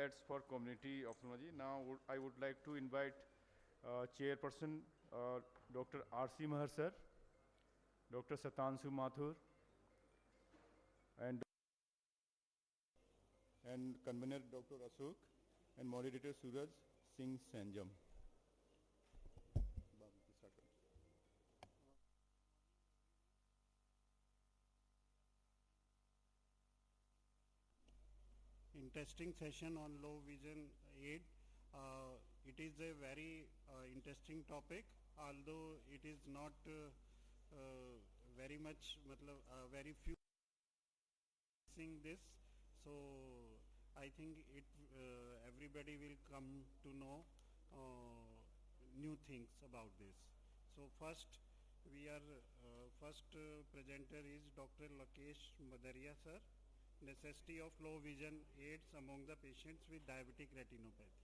aids for community ophthalmology. Now I would like to invite Chairperson Dr. R.C. Mahar sir, Dr. Satanshu Mathur, and convener Dr. Ashok, and moderator Suraj Singh Sanjam. Interesting session on low vision aid. It is a very interesting topic, although it is not very much, very few seeing this. So I think everybody will come to know new things about this. So first presenter is Dr. Lakesh Madaria sir. Necessity of low vision aids among the patients with diabetic retinopathy.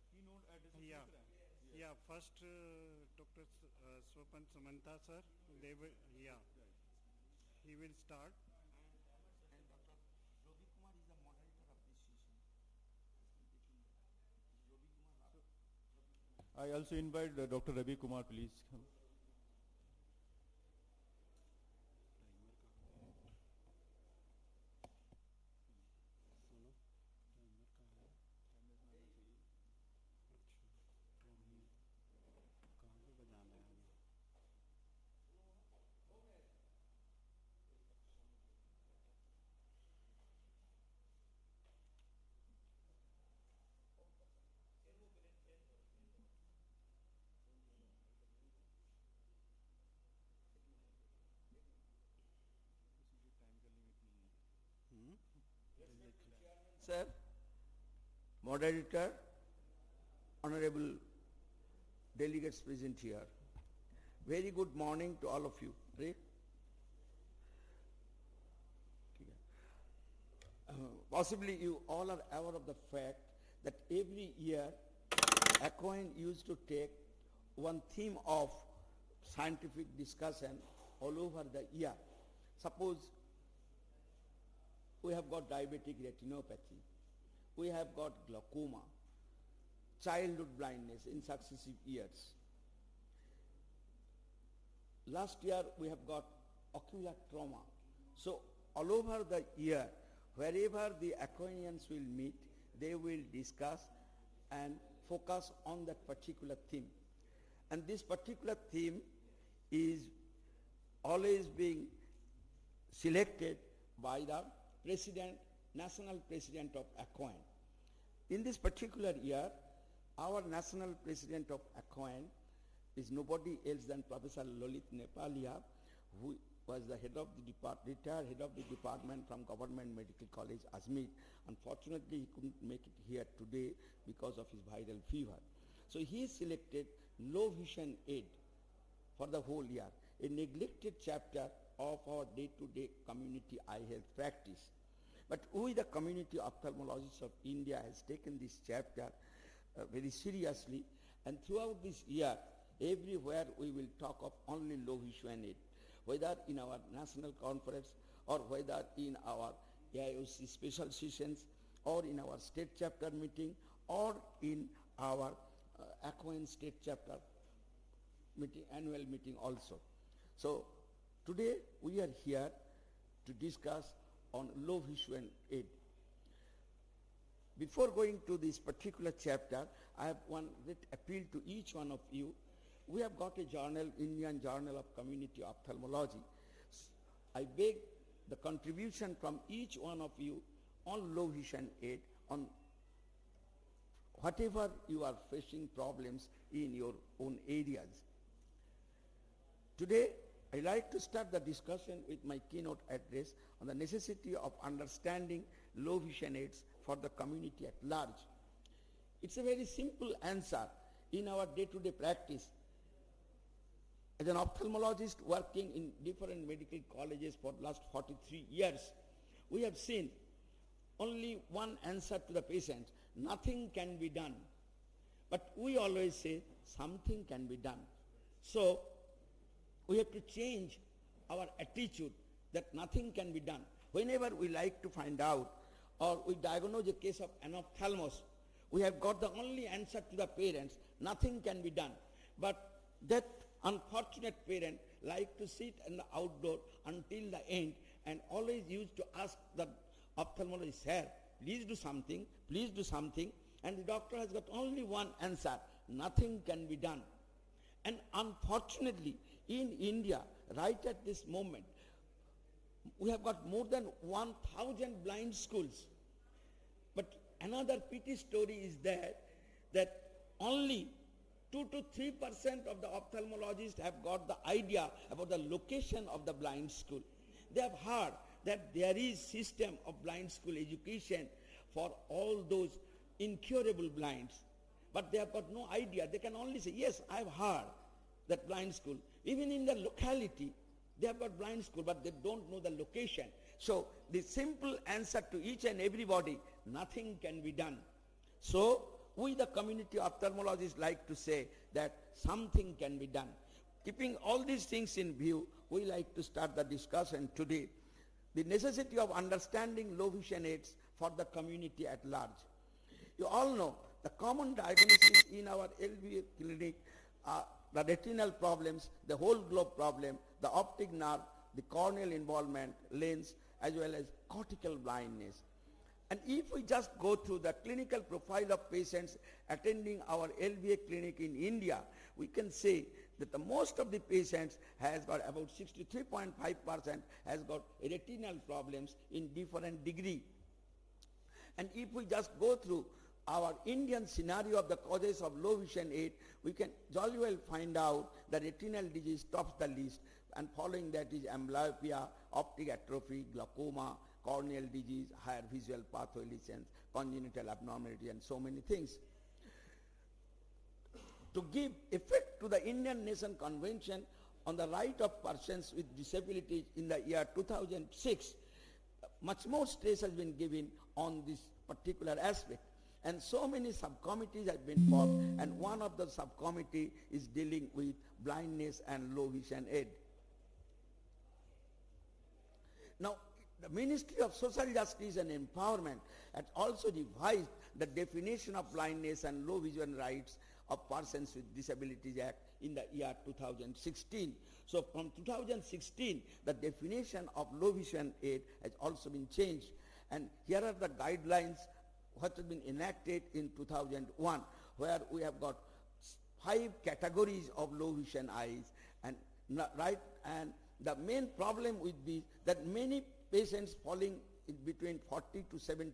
Keynote address. Yeah. First, Dr. Swapan Samanta sir. He will start. I also invite Dr. Ravi Kumar, please. Sir, moderator, honorable delegates present here. Very good morning to all of you. Possibly you all are aware of the fact that every year ACOIN used to take one theme of scientific discussion all over the year. Suppose we have got diabetic retinopathy, we have got glaucoma, childhood blindness in successive years. Last year we have got ocular trauma. So all over the year, wherever the ACOINians will meet, they will discuss and focus on that particular theme. And this particular theme is always being selected by the National President of ACOIN. In this particular year, our National President of ACOIN is nobody else than Professor Lalit Nepalia, who was the retired head of the department from Government Medical College, Ajmer. Unfortunately, he couldn't make it here today because of his viral fever. So he selected low vision aid for the whole year, a neglected chapter of our day-to-day community eye health practice. But we, the community ophthalmologists of India, has taken this chapter very seriously, and throughout this year, everywhere we will talk of only low vision aid, whether in our national conference or whether in our AIOC special sessions or in our state chapter meeting or in our ACOIN state chapter meeting, annual meeting also. So today we are here to discuss on low vision aid. Before going to this particular chapter, I have one great appeal to each one of you. We have got a journal, Indian Journal of Community Ophthalmology. I beg the contribution from each one of you on low vision aid, on whatever you are facing problems in your own areas. Today, I like to start the discussion with my keynote address on the necessity of understanding low vision aids for the community at large. It's a very simple answer in our day-to-day practice. As an ophthalmologist working in different medical colleges for the last 43 years, we have seen only one answer to the patient, nothing can be done. But we always say something can be done. So we have to change our attitude that nothing can be done. Whenever we like to find out or we diagnose a case of anophthalmos, we have got the only answer to the parents, nothing can be done. But that unfortunate parent like to sit in the outdoor until the end and always used to ask the ophthalmologist, sir, please do something, please do something. And the doctor has got only one answer, nothing can be done. And unfortunately, in India, right at this moment, we have got more than 1,000 blind schools. But another pity story is that only 2 to 3% of the ophthalmologists have got the idea about the location of the blind school. They have heard that there is system of blind school education for all those incurable blinds. But they have got no idea. They can only say, yes, I have heard that blind school. Even in the locality, they have got blind school, but they don't know the location. So the simple answer to each and everybody, nothing can be done. So we, the community ophthalmologists, like to say that something can be done. Keeping all these things in view, we like to start the discussion today. The necessity of understanding low vision aids for the community at large. You all know the common diagnosis in our LVA clinic are the retinal problems, the whole globe problem, the optic nerve, the corneal involvement, lens, as well as cortical blindness. And if we just go through the clinical profile of patients attending our LVA clinic in India, we can say that the most of the patients has got about 63.5% has got retinal problems in different degree. And if we just go through our Indian scenario of the causes of low vision aid, we can jolly well find out the retinal disease tops the list, and following that is amblyopia, optic atrophy, glaucoma, corneal disease, higher visual pathway lesions, congenital abnormality, and so many things. To give effect to the Indian Nation Convention on the Right of Persons with Disabilities in the year 2006, much more stress has been given on this particular aspect. And so many subcommittees have been formed, and one of the subcommittee is dealing with blindness and low vision aid. Now, the Ministry of Social Justice and Empowerment has also revised the definition of blindness and low vision rights of Persons with Disabilities Act in the year 2016. So from 2016, the definition of low vision aid has also been changed. And here are the guidelines what has been enacted in 2001, where we have got 5 categories of low vision eyes. And the main problem with this, that many patients falling in between 40 to 70%,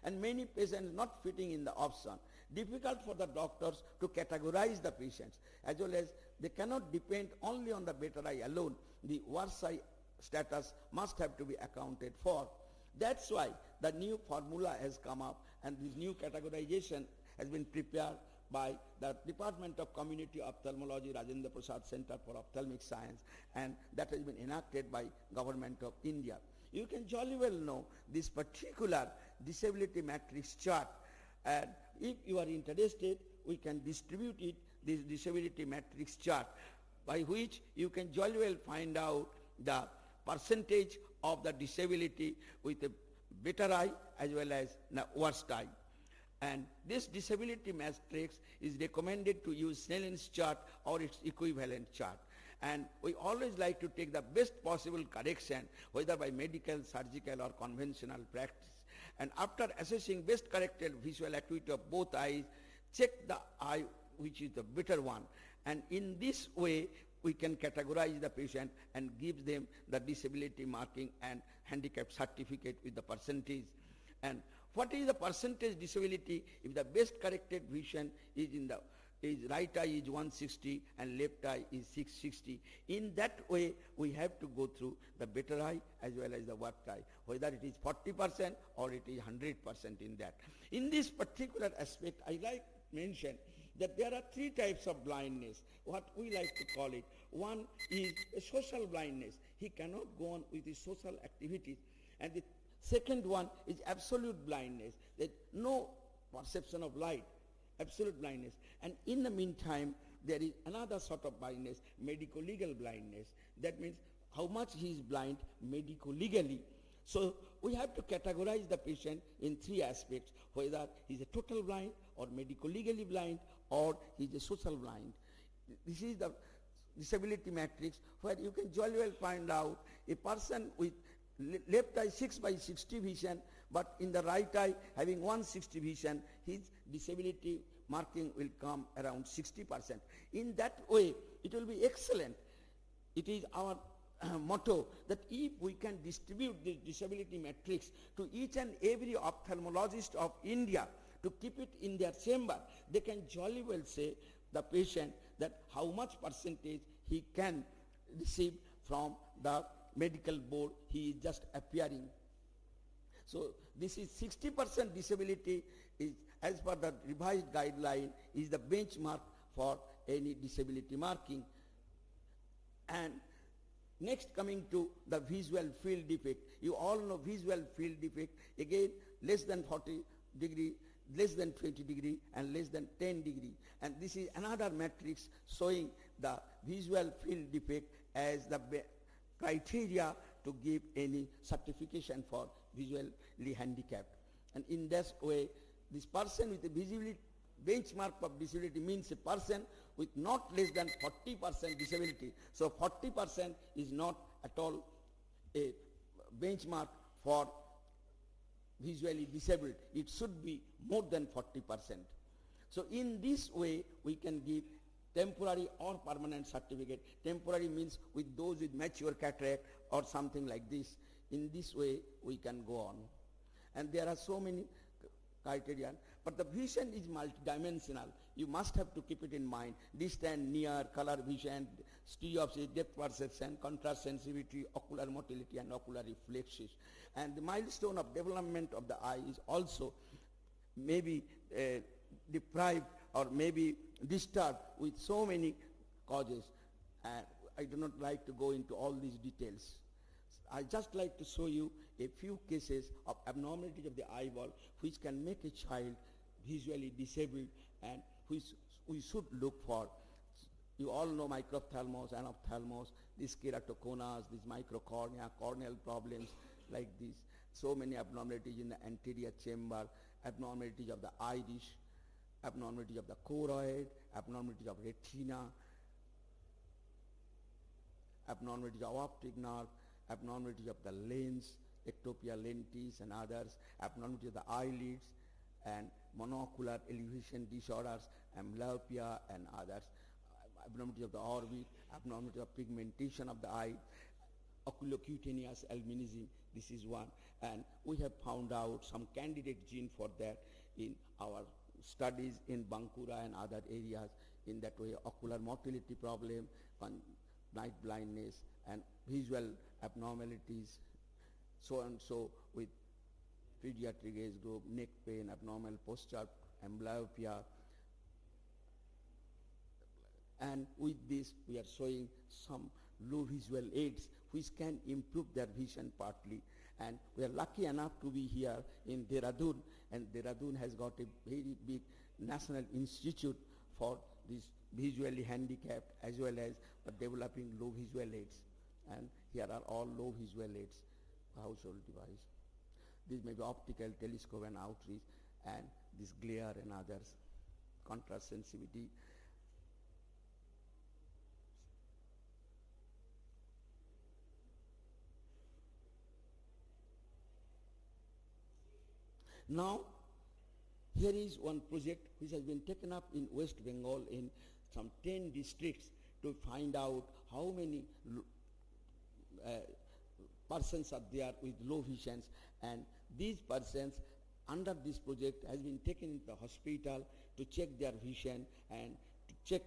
and many patients not fitting in the option. Difficult for the doctors to categorize the patients, as well as they cannot depend only on the better eye alone. The worse eye status must have to be accounted for. That's why the new formula has come up, and this new categorization has been prepared by the Department of Community Ophthalmology, Rajendra Prasad Center for Ophthalmic Science, and that has been enacted by Government of India. You can jolly well know this particular disability matrix chart, and if you are interested, we can distribute it, this disability matrix chart, by which you can jolly well find out the percentage of the disability with a better eye as well as the worst eye. And this disability matrix is recommended to use Snellen's chart or its equivalent chart. And we always like to take the best possible correction, whether by medical, surgical, or conventional practice. And after assessing best corrected visual acuity of both eyes, check the eye which is the better one. And in this way, we can categorize the patient and give them the disability marking and handicap certificate with the percentage. And what is the percentage disability if the best corrected vision is right eye is 160 and left eye is 660. In that way, we have to go through the better eye as well as the worst eye, whether it is 40% or it is 100% in that. In this particular aspect, I like to mention that there are 3 types of blindness, what we like to call it. One is a social blindness. He cannot go on with his social activities. And the Second one is absolute blindness. There's no perception of light, absolute blindness. And in the meantime, there is another sort of blindness, medico-legal blindness. That means how much he is blind medico-legally. So we have to categorize the patient in three aspects, whether he is a total blind or medico-legally blind or he is a social blind. This is the disability matrix where you can jolly well find out a person with left eye 6/60 vision, but in the right eye having 160 vision, his disability marking will come around 60%. In that way, it will be excellent. It is our motto that if we can distribute this disability matrix to each and every ophthalmologist of India to keep it in their chamber, they can jolly well say the patient that how much percentage he can receive from the medical board he is just appearing. So this is 60% disability is, as per the revised guideline, is the benchmark for any disability marking. And next, coming to the visual field defect. You all know visual field defect, again less than 40 degree, less than 20 degree and less than 10 degree. And this is another matrix showing the visual field defect as the criteria to give any certification for visually handicapped. And in this way, this person with a visibility benchmark of disability means a person with not less than 40% disability. So 40% is not at all a benchmark for visually disabled. It should be more than 40%. So in this way, we can give temporary or permanent certificate. Temporary means with those with mature cataract or something like this. In this way, we can go on. And there are so many criteria, but the vision is multidimensional. You must have to keep it in mind. Distant, near, color vision, stereopsis, depth perception, contrast sensitivity, ocular motility and ocular reflexes. And the milestone of development of the eye is also maybe deprived or maybe disturbed with so many causes. And I do not like to go into all these details. I just like to show you a few cases of abnormalities of the eyeball which can make a child visually disabled and which we should look for. You all know microphthalmos, anophthalmos, these keratoconus, these microcornea, corneal problems like this. So many abnormalities in the anterior chamber, abnormalities of the iris, abnormalities of the choroid, abnormalities of retina, abnormalities of optic nerve, abnormalities of the lens, ectopia lentis and others, abnormalities of the eyelids and monocular elevation disorders, amblyopia and others, abnormalities of the orbit, abnormalities of pigmentation of the eye, oculocutaneous albinism, this is one. And we have found out some candidate gene for that in our studies in Bankura and other areas. In that way, ocular motility problem, night blindness and visual abnormalities, so and so with pediatric age group, neck pain, abnormal posture, amblyopia. And with this, we are showing some low visual aids which can improve their vision partly. And we are lucky enough to be here in Dehradun, and Dehradun has got a very big national institute for this visually handicapped as well as developing low visual aids. And here are all low visual aids, household device. This may be optical, telescope and outreach, and this glare and others, contrast sensitivity. Now, here is one project which has been taken up in West Bengal in some 10 districts to find out how many persons are there with low visions, and these persons under this project has been taken into the hospital to check their vision and to check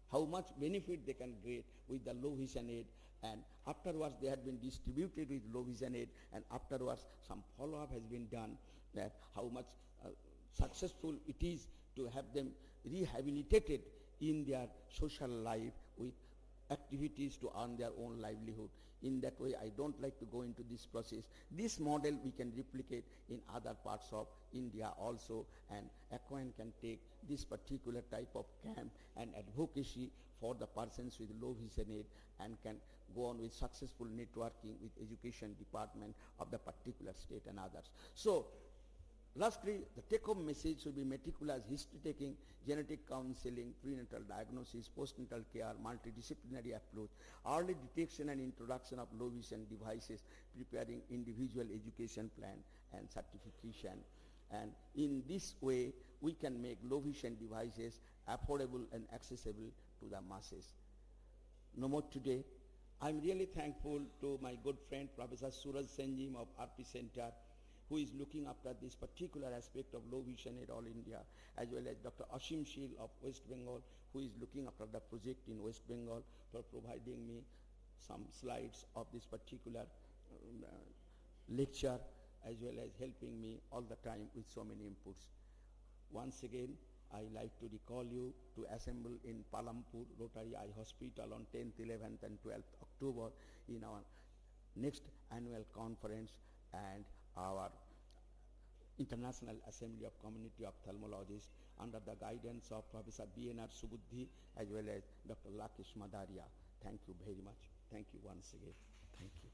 how much benefit they can get with the low vision aid. And afterwards they had been distributed with low vision aid, and afterwards some follow-up has been done that how much successful it is to have them rehabilitated in their social life with activities to earn their own livelihood. In that way, I don't like to go into this process. This model we can replicate in other parts of India also, and ACOIN can take this particular type of camp and advocacy for the persons with low vision aid and can go on with successful networking with education department of the particular state and others. So, lastly, the take-home message should be meticulous history-taking, genetic counseling, prenatal diagnosis, postnatal care, multidisciplinary approach, early detection and introduction of low vision devices, preparing individual education plan and certification. And in this way, we can make low vision devices affordable and accessible to the masses. No more today. I'm really thankful to my good friend Professor Suraj Senjim of RP Center, who is looking after this particular aspect of low vision aid all India, as well as Dr. Ashim Shil of West Bengal, who is looking after the project in West Bengal, for providing me some slides of this particular lecture, as well as helping me all the time with so many inputs. Once again, I like to recall you to assemble in Palampur Rotary Eye Hospital on 10th, 11th and 12th October in our next annual conference and our International Assembly of Community Ophthalmologists under the guidance of Professor B.N.R. Subuddhi as well as Dr. Lakesh Madaria. Thank you very much. Thank you once again. Thank you.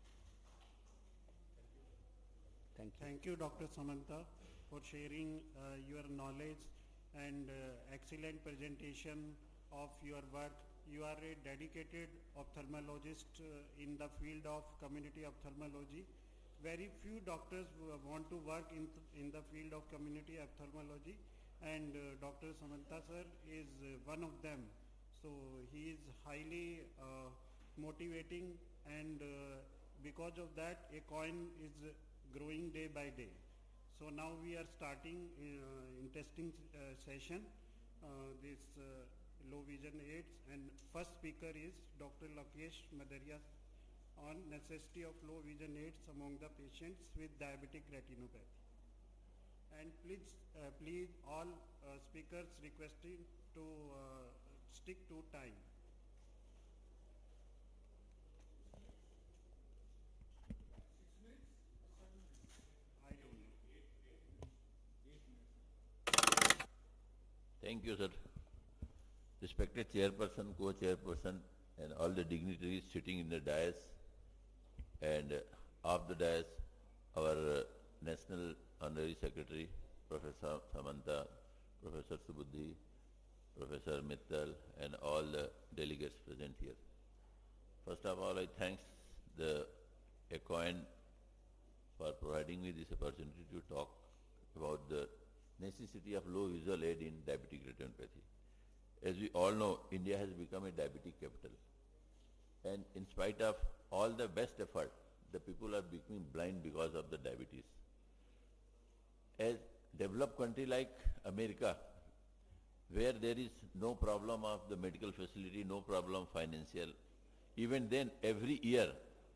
Thank you. Thank you, Dr. Samanta, for sharing your knowledge and excellent presentation of your work. You are a dedicated ophthalmologist in the field of community ophthalmology. Very few doctors want to work in the field of community ophthalmology, and Dr. Samanta sir is one of them. So he is highly motivating, and because of that ACOIN is growing day by day. So now we are starting interesting session, this low vision aids, and first speaker is Dr. Lakesh Madaria on necessity of low vision aids among the patients with diabetic retinopathy. And please all speakers requesting to stick to time. Thank you, sir. Respected chairperson, co-chairperson, and all the dignitaries sitting in the dais, and off the dais, our National Honorary Secretary, Professor Samanta, Professor Subuddhi, Professor Mittal, and all the delegates present here. First of all, I thank the ACOIN for providing me this opportunity to talk about the necessity of low visual aid in diabetic retinopathy. As we all know, India has become a diabetic capital. And in spite of all the best effort, the people are becoming blind because of the diabetes. As developed country like America, where there is no problem of the medical facility, no problem financial, even then every year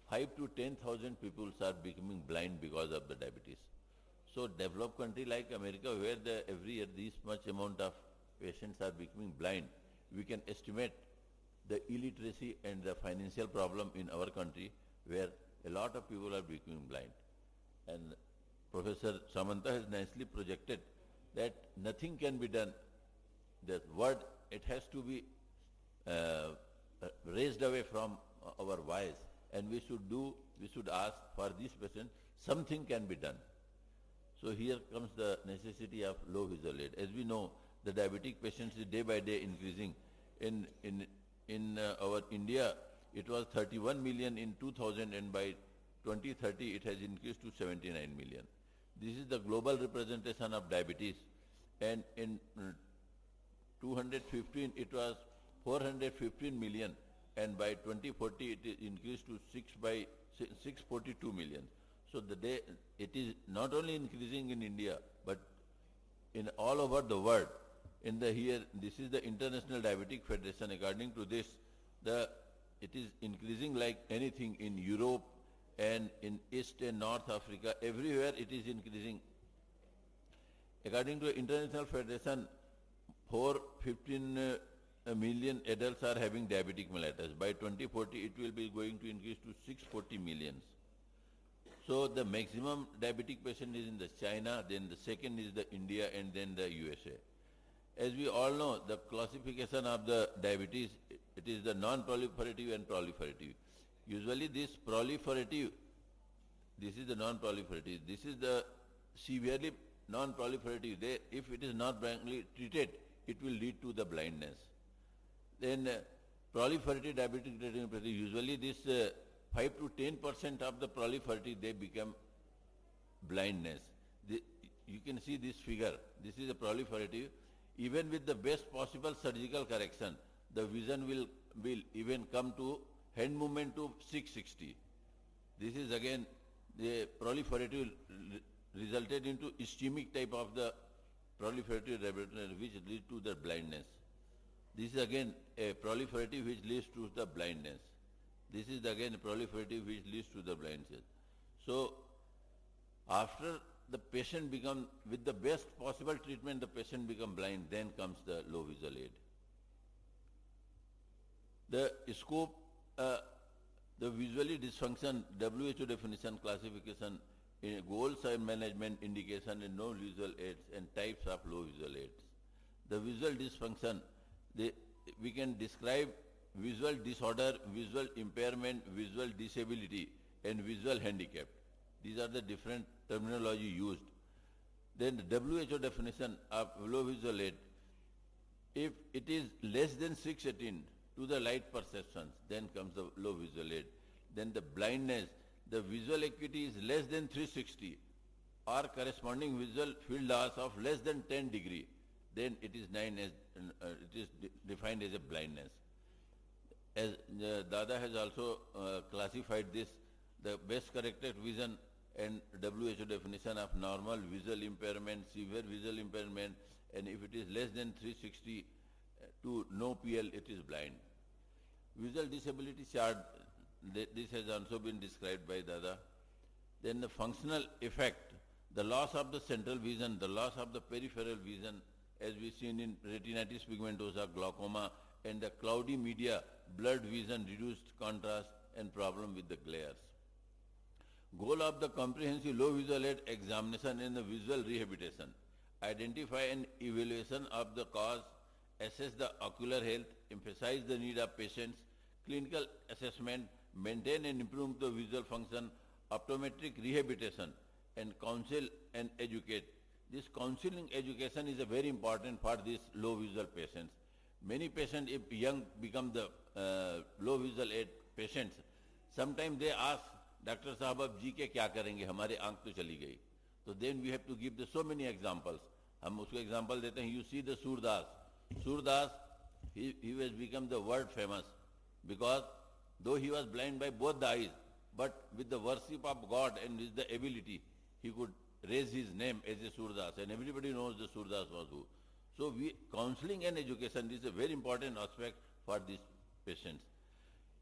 5 to 10,000 people are becoming blind because of the diabetes. So developed country like America, where every year this much amount of patients are becoming blind, we can estimate the illiteracy and the financial problem in our country, where a lot of people are becoming blind. And Professor Samanta has nicely projected that nothing can be done. The word, it has to be raised away from our voice, and we should ask for this patient, something can be done. So here comes the necessity of low visual aid. As we know, the diabetic patients is day by day increasing. In our India, it was 31 million in 2000, and by 2030 it has increased to 79 million. This is the global representation of diabetes, and in 215 it was 415 million, and by 2040 it is increased to 642 million. So it is not only increasing in India, but in all over the world. This is the International Diabetic Federation. According to this, it is increasing like anything in Europe and in East and North Africa. Everywhere it is increasing. According to International Federation, 415 million adults are having diabetic mellitus. By 2040, it will be going to increase to 640 millions. So the maximum diabetic patient is in the China, then the second is the India, and then the USA. As we all know, the classification of the diabetes, it is the non-proliferative and proliferative. Usually this proliferative, this is the non-proliferative, this is the severely non-proliferative. If it is not properly treated, it will lead to the blindness. Then proliferative diabetic retinopathy, usually this 5 to 10% of the proliferative, they become blindness. You can see this figure. This is a proliferative. Even with the best possible surgical correction, the vision will even come to hand movement to 660. This is again the proliferative resulted into ischemic type of the proliferative retinopathy, which leads to the blindness. This is again a proliferative which leads to the blindness. This is again a proliferative which leads to the blindness. So after the patient become, with the best possible treatment, the patient become blind, then comes the low visual aid. The scope, the visually dysfunction, WHO definition, classification, goals and management, indication, and no visual aids, and types of low visual aids. The visual dysfunction, we can describe visual disorder, visual impairment, visual disability, and visual handicap. These are the different terminology used. Then the WHO definition of low visual aid, if it is less than 618 to the light perceptions, then comes the low visual aid. Then the blindness, the visual acuity is less than 360 or corresponding visual field loss of less than 10 degree, then it is defined as a blindness. As Dada has also classified this, the best corrected vision and WHO definition of normal visual impairment, severe visual impairment, and if it is less than 360 to no PL, it is blind. Visual disability chart, this has also been described by Dada. Then the functional effect, the loss of the central vision, the loss of the peripheral vision, as we seen in retinitis pigmentosa, glaucoma, and the cloudy media, blurred vision, reduced contrast, and problem with the glares. Goal of the comprehensive low visual aid examination and the visual rehabilitation. Identify an evaluation of the cause, assess the ocular health, emphasize the need of patients, clinical assessment, maintain and improve the visual function, optometric rehabilitation, and counsel and educate. This counseling education is a very important for these low visual patients. Many patients, if young, become the low visual aid patients. Sometimes they ask, Dr. Sahab, ab जी के क्या करेंगे? हमारे आंख तो चली गई. So then we have to give so many examples. हम उसको example देते हैं. You see the Surdas. Surdas, he has become the world famous because though he was blind by both the eyes, but with the worship of God and with the ability, he could raise his name as a Surdas, and everybody knows the Surdas was who. So counseling and education is a very important aspect for these patients.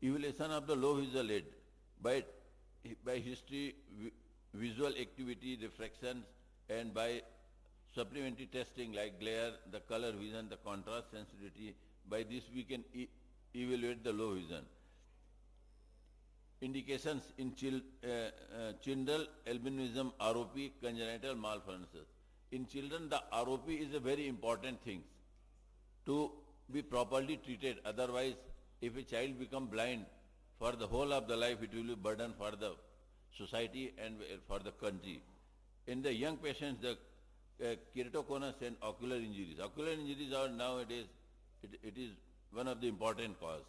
Evaluation of the low visual aid by history, visual activity, refractions, and by supplementary testing like glare, the color vision, the contrast sensitivity. By this we can evaluate the low vision. Indications in children, albinism, ROP, congenital malformations. In children, the ROP is a very important thing to be properly treated. Otherwise, if a child becomes blind, for the whole of the life, it will be a burden for the society and for the country. In the young patients, the keratoconus and ocular injuries. Ocular injuries are nowadays, it is one of the important cause.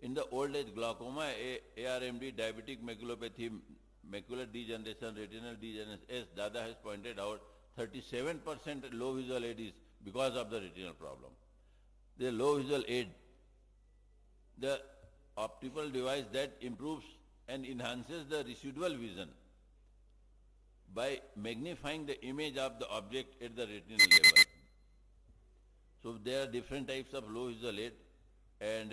In the old age, glaucoma, ARMD, diabetic maculopathy, macular degeneration, retinal degeneration, as Dada has pointed out, 37% low visual aid is because of the retinal problem. The low visual aid, the optical device that improves and enhances the residual vision by magnifying the image of the object at the retinal level. So there are different types of low visual aid, and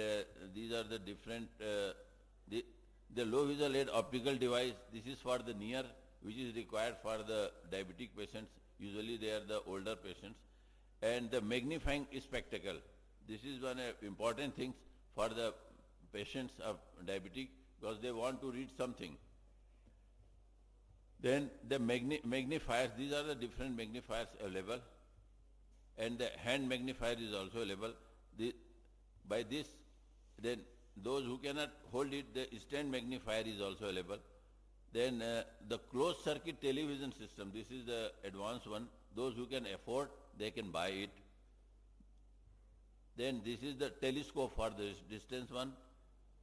these are the different, the low visual aid optical device, this is for the near, which is required for the diabetic patients, usually they are the older patients, and the magnifying spectacle, This is one important thing for the patients of diabetic, because they want to read something. Then the magnifiers, these are the different magnifiers available, and the hand magnifier is also available. By this, then those who cannot hold it, the stand magnifier is also available. Then the closed circuit television system, this is the advanced one. Those who can afford, they can buy it. Then this is the telescope for the distance one,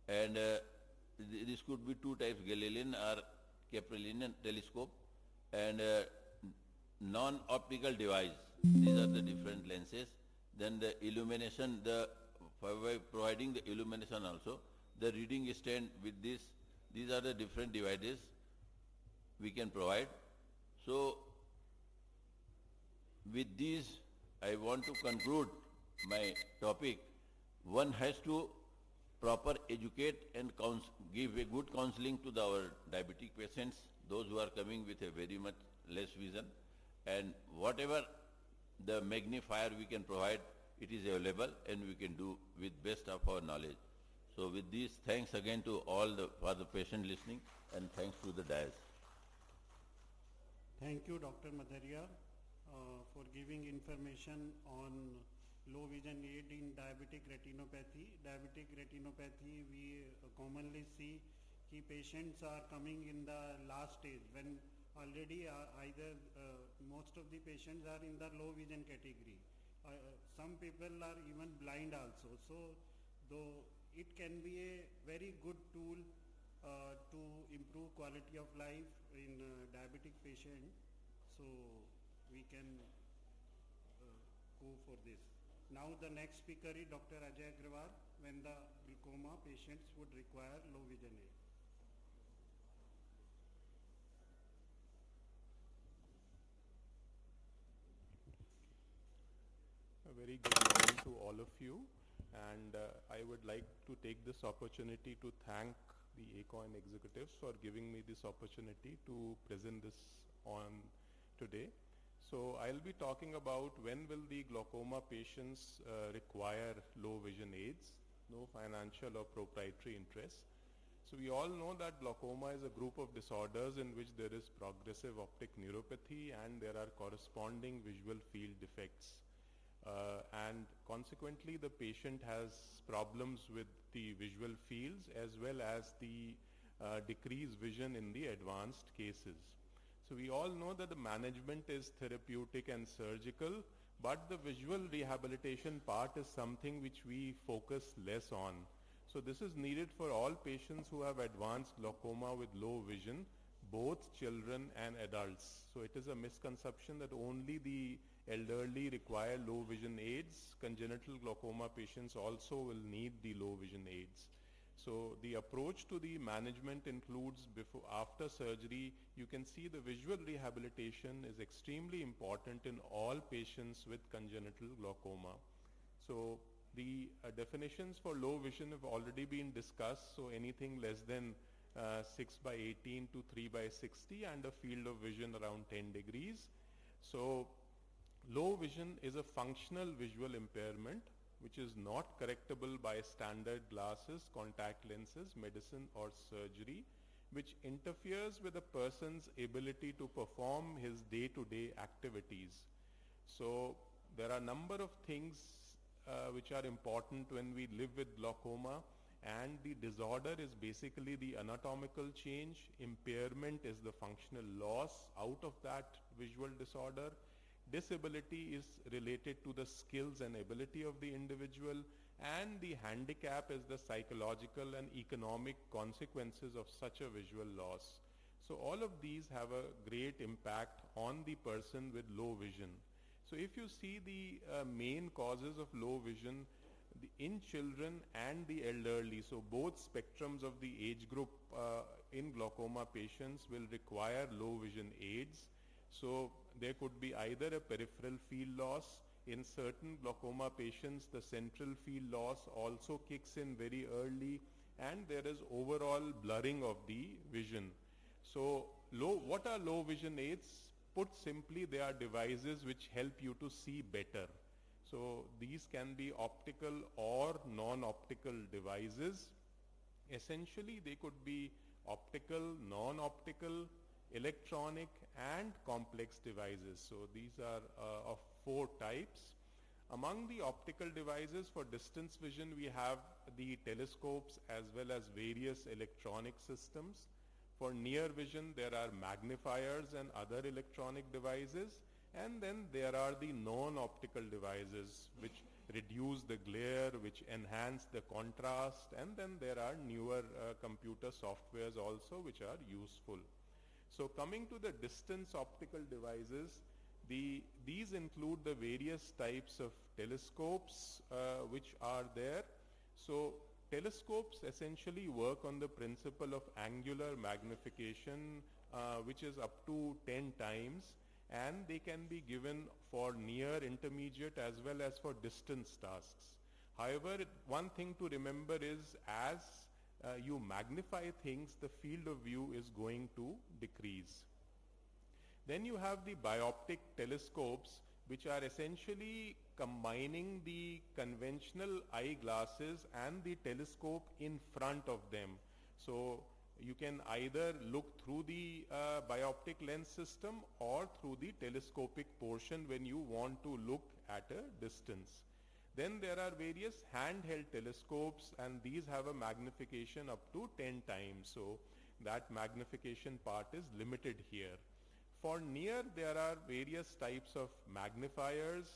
and this could be two types, Galilean or Keplerian telescope, and non-optical device. These are the different lenses. Then the illumination, by providing the illumination also, the reading stand with this, these are the different devices we can provide. So with these, I want to conclude my topic. One has to proper educate and give a good counseling to our diabetic patients, those who are coming with a very much less vision, and whatever the magnifier we can provide, it is available and we can do with best of our knowledge. So with this, thanks again to all for the patient listening, and thanks to the dais. Thank you, Dr. Madharia, for giving information on low vision aid in diabetic retinopathy. Diabetic retinopathy, we commonly see कि patients are coming in the last stage when already either most of the patients are in the low vision category. Some people are even blind also. So though it can be a very good tool to improve quality of life in diabetic patient. So we can go for this. Now the next speaker is Dr. Ajay Agrawal, when the glaucoma patients would require low vision aid. A very good morning to all of you, and I would like to take this opportunity to thank the ACOIN executives for giving me this opportunity to present this on today. So I'll be talking about when will the glaucoma patients require low vision aids, no financial or proprietary interest. So we all know that glaucoma is a group of disorders in which there is progressive optic neuropathy and there are corresponding visual field defects. And consequently the patient has problems with the visual fields as well as the decreased vision in the advanced cases. So we all know that the management is therapeutic and surgical, but the visual rehabilitation part is something which we focus less on. So this is needed for all patients who have advanced glaucoma with low vision, both children and adults. So it is a misconception that only the elderly require low vision aids. Congenital glaucoma patients also will need the low vision aids. So the approach to the management includes after surgery, you can see the visual rehabilitation is extremely important in all patients with congenital glaucoma. So the definitions for low vision have already been discussed. So anything less than 6 by 18 to 3 by 60 and a field of vision around 10 degrees. So low vision is a functional visual impairment which is not correctable by standard glasses, contact lenses, medicine or surgery, which interferes with a person's ability to perform his day-to-day activities. So there are a number of things which are important when we live with glaucoma, and the disorder is basically the anatomical change, impairment is the functional loss out of that visual disorder. Disability is related to the skills and ability of the individual, and the handicap is the psychological and economic consequences of such a visual loss. So all of these have a great impact on the person with low vision. So if you see the main causes of low vision in children and the elderly, so both spectrums of the age group in glaucoma patients will require low vision aids. So there could be either a peripheral field loss. In certain glaucoma patients, the central field loss also kicks in very early, and there is overall blurring of the vision. So what are low vision aids? Put simply, they are devices which help you to see better. So these can be optical or non-optical devices. Essentially, they could be optical, non-optical, electronic and complex devices. So these are of 4 types. Among the optical devices for distance vision, we have the telescopes as well as various electronic systems. For near vision, there are magnifiers and other electronic devices. And then there are the non-optical devices which reduce the glare, which enhance the contrast, and then there are newer computer softwares also which are useful. So coming to the distance optical devices, these include the various types of telescopes which are there. So telescopes essentially work on the principle of angular magnification which is up to 10 times, and they can be given for near, intermediate as well as for distance tasks. However, one thing to remember is as you magnify things, the field of view is going to decrease. Then you have the bioptic telescopes, which are essentially combining the conventional eyeglasses and the telescope in front of them. So you can either look through the bioptic lens system or through the telescopic portion when you want to look at a distance. Then there are various handheld telescopes, and these have a magnification up to 10 times. So that magnification part is limited here. For near, there are various types of magnifiers,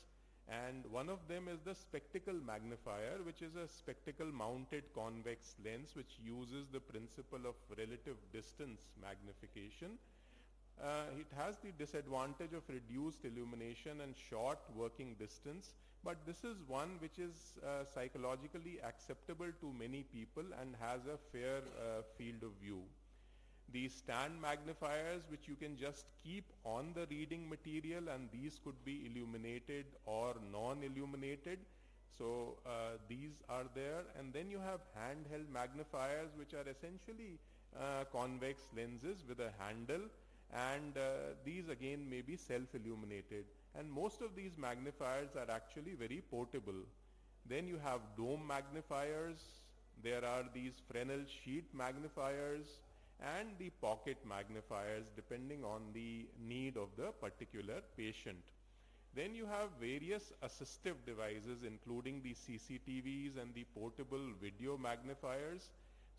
and one of them is the spectacle magnifier, which is a spectacle mounted convex lens which uses the principle of relative distance magnification. It has the disadvantage of reduced illumination and short working distance, but this is one which is psychologically acceptable to many people and has a fair field of view. The stand magnifiers, which you can just keep on the reading material, and these could be illuminated or non-illuminated. So these are there. And then you have handheld magnifiers, which are essentially convex lenses with a handle, and these again may be self-illuminated. And most of these magnifiers are actually very portable. Then you have dome magnifiers. There are these Fresnel sheet magnifiers and the pocket magnifiers, depending on the need of the particular patient. Then you have various assistive devices, including the CCTVs and the portable video magnifiers.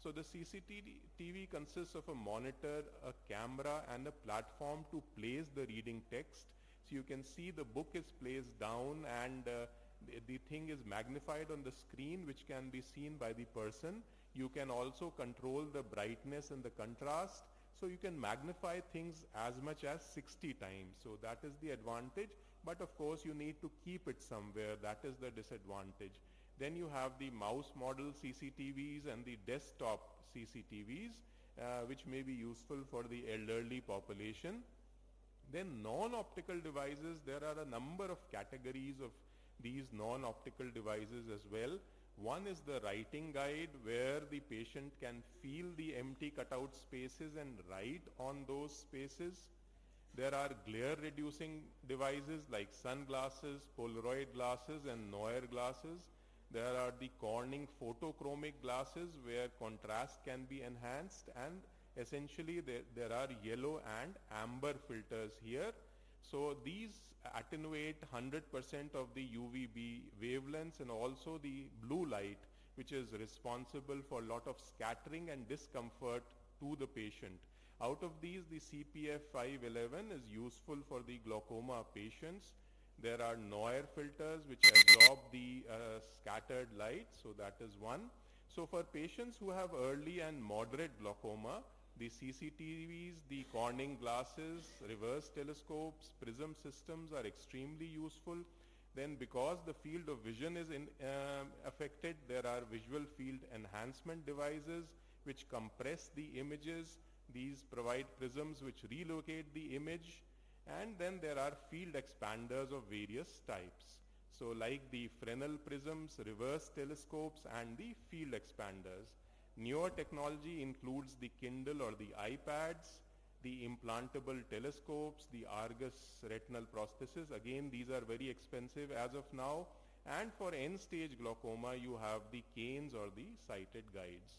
So the CCTV consists of a monitor, a camera and a platform to place the reading text. So you can see the book is placed down, and the thing is magnified on the screen, which can be seen by the person. You can also control the brightness and the contrast. So you can magnify things as much as 60 times. So that is the advantage. But of course you need to keep it somewhere. That is the disadvantage. Then you have the mouse model CCTVs and the desktop CCTVs, which may be useful for the elderly population. Then non-optical devices, there are a number of categories of these non-optical devices as well. One is the writing guide, where the patient can feel the empty cutout spaces and write on those spaces. There are glare reducing devices like sunglasses, Polaroid glasses and Noir glasses. There are the Corning photochromic glasses where contrast can be enhanced, and essentially there are yellow and amber filters here. So these attenuate 100% of the UVB wavelengths and also the blue light, which is responsible for a lot of scattering and discomfort to the patient. Out of these, the CPF 511 is useful for the glaucoma patients. There are Noir filters which absorb the scattered light, so that is one. So for patients who have early and moderate glaucoma, the CCTVs, the Corning glasses, reverse telescopes, prism systems are extremely useful. Then because the field of vision is affected, there are visual field enhancement devices which compress the images. These provide prisms which relocate the image. And then there are field expanders of various types. So like the Fresnel prisms, reverse telescopes and the field expanders. Newer technology includes the Kindle or the iPads, the implantable telescopes, the Argus retinal prosthesis. Again, these are very expensive as of now, And for end-stage glaucoma, you have the canes or the sighted guides.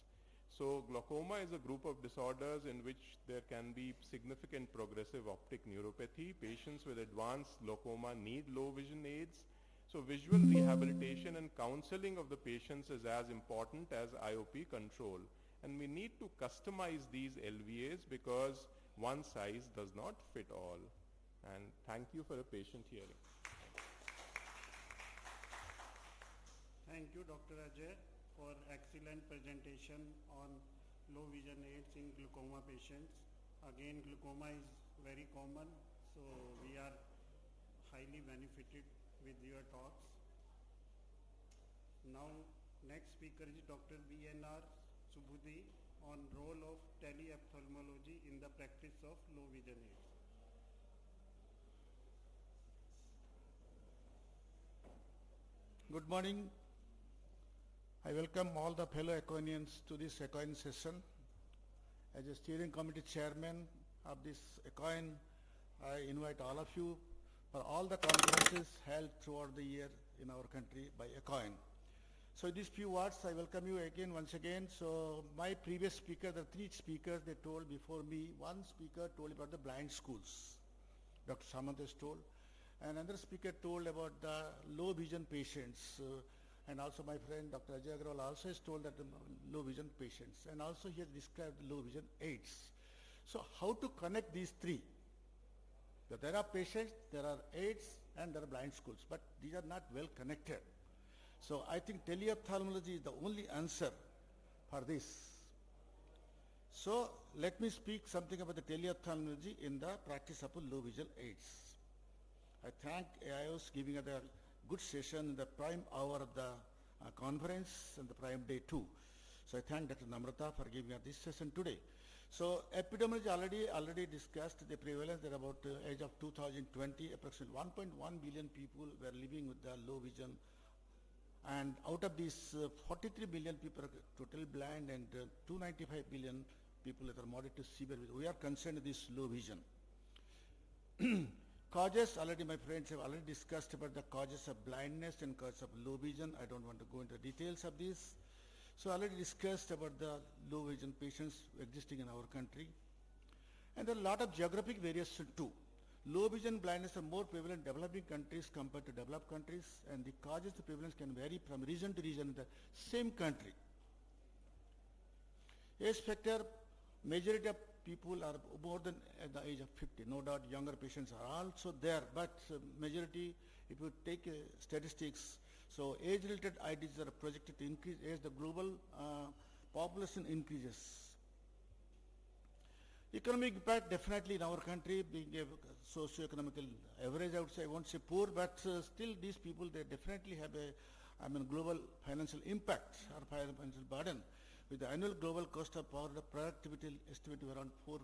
So glaucoma is a group of disorders in which there can be significant progressive optic neuropathy. Patients with advanced glaucoma need low vision aids. So visual rehabilitation and counseling of the patients is as important as IOP control. And we need to customize these LVAs because one size does not fit all. And thank you for a patient hearing. Thank you, Dr. Ajay, for excellent presentation on low vision aids in glaucoma patients. Again, glaucoma is very common, so we are highly benefited with your talks. Now, next speaker is Dr. BNR Subudhi on role of teleophthalmology in the practice of low vision aids. Good morning. I welcome all the fellow ACOINians to this ACOIN session. As a steering committee chairman of this ACOIN, I invite all of you for all the conferences held throughout the year in our country by ACOIN. So in these few words, I welcome you again, once again. So my previous speaker, the three speakers they told before me, one speaker told about the blind schools, Dr. Samant has told, and another speaker told about the low vision patients, and also my friend Dr. Ajay Agrawal also has told that the low vision patients, and also he has described the low vision aids. So how to connect these three? That there are patients, there are aids, and there are blind schools, but these are not well connected. So I think teleophthalmology is the only answer for this. So let me speak something about the teleophthalmology in the practice of low vision aids. I thank AIOS giving us a good session in the prime hour of the conference and the prime day too. So I thank Dr. Namrata for giving us this session today. So epidemiology already discussed the prevalence. There about age of 2020, approximately 1.1 billion people were living with the low vision, and out of these 43 million people are totally blind, and 295 billion people that are moderate to severe vision. We are concerned with this low vision. Causes, already my friends have already discussed about the causes of blindness and causes of low vision. I don't want to go into details of this. So I already discussed about the low vision patients existing in our country. And there are a lot of geographic variation too. Low vision blindness are more prevalent in developing countries compared to developed countries, and the causes of prevalence can vary from region to region in the same country. Age factor, majority of people are more than at the age of 50. No doubt younger patients are also there, but majority, if you take statistics, so age-related IDs are projected to increase as the global population increases. Economic impact, definitely in our country, being a socio-economical average, I would say, I won't say poor, but still these people, they definitely have a global financial impact or financial burden, with the annual global cost of power productivity estimated around $1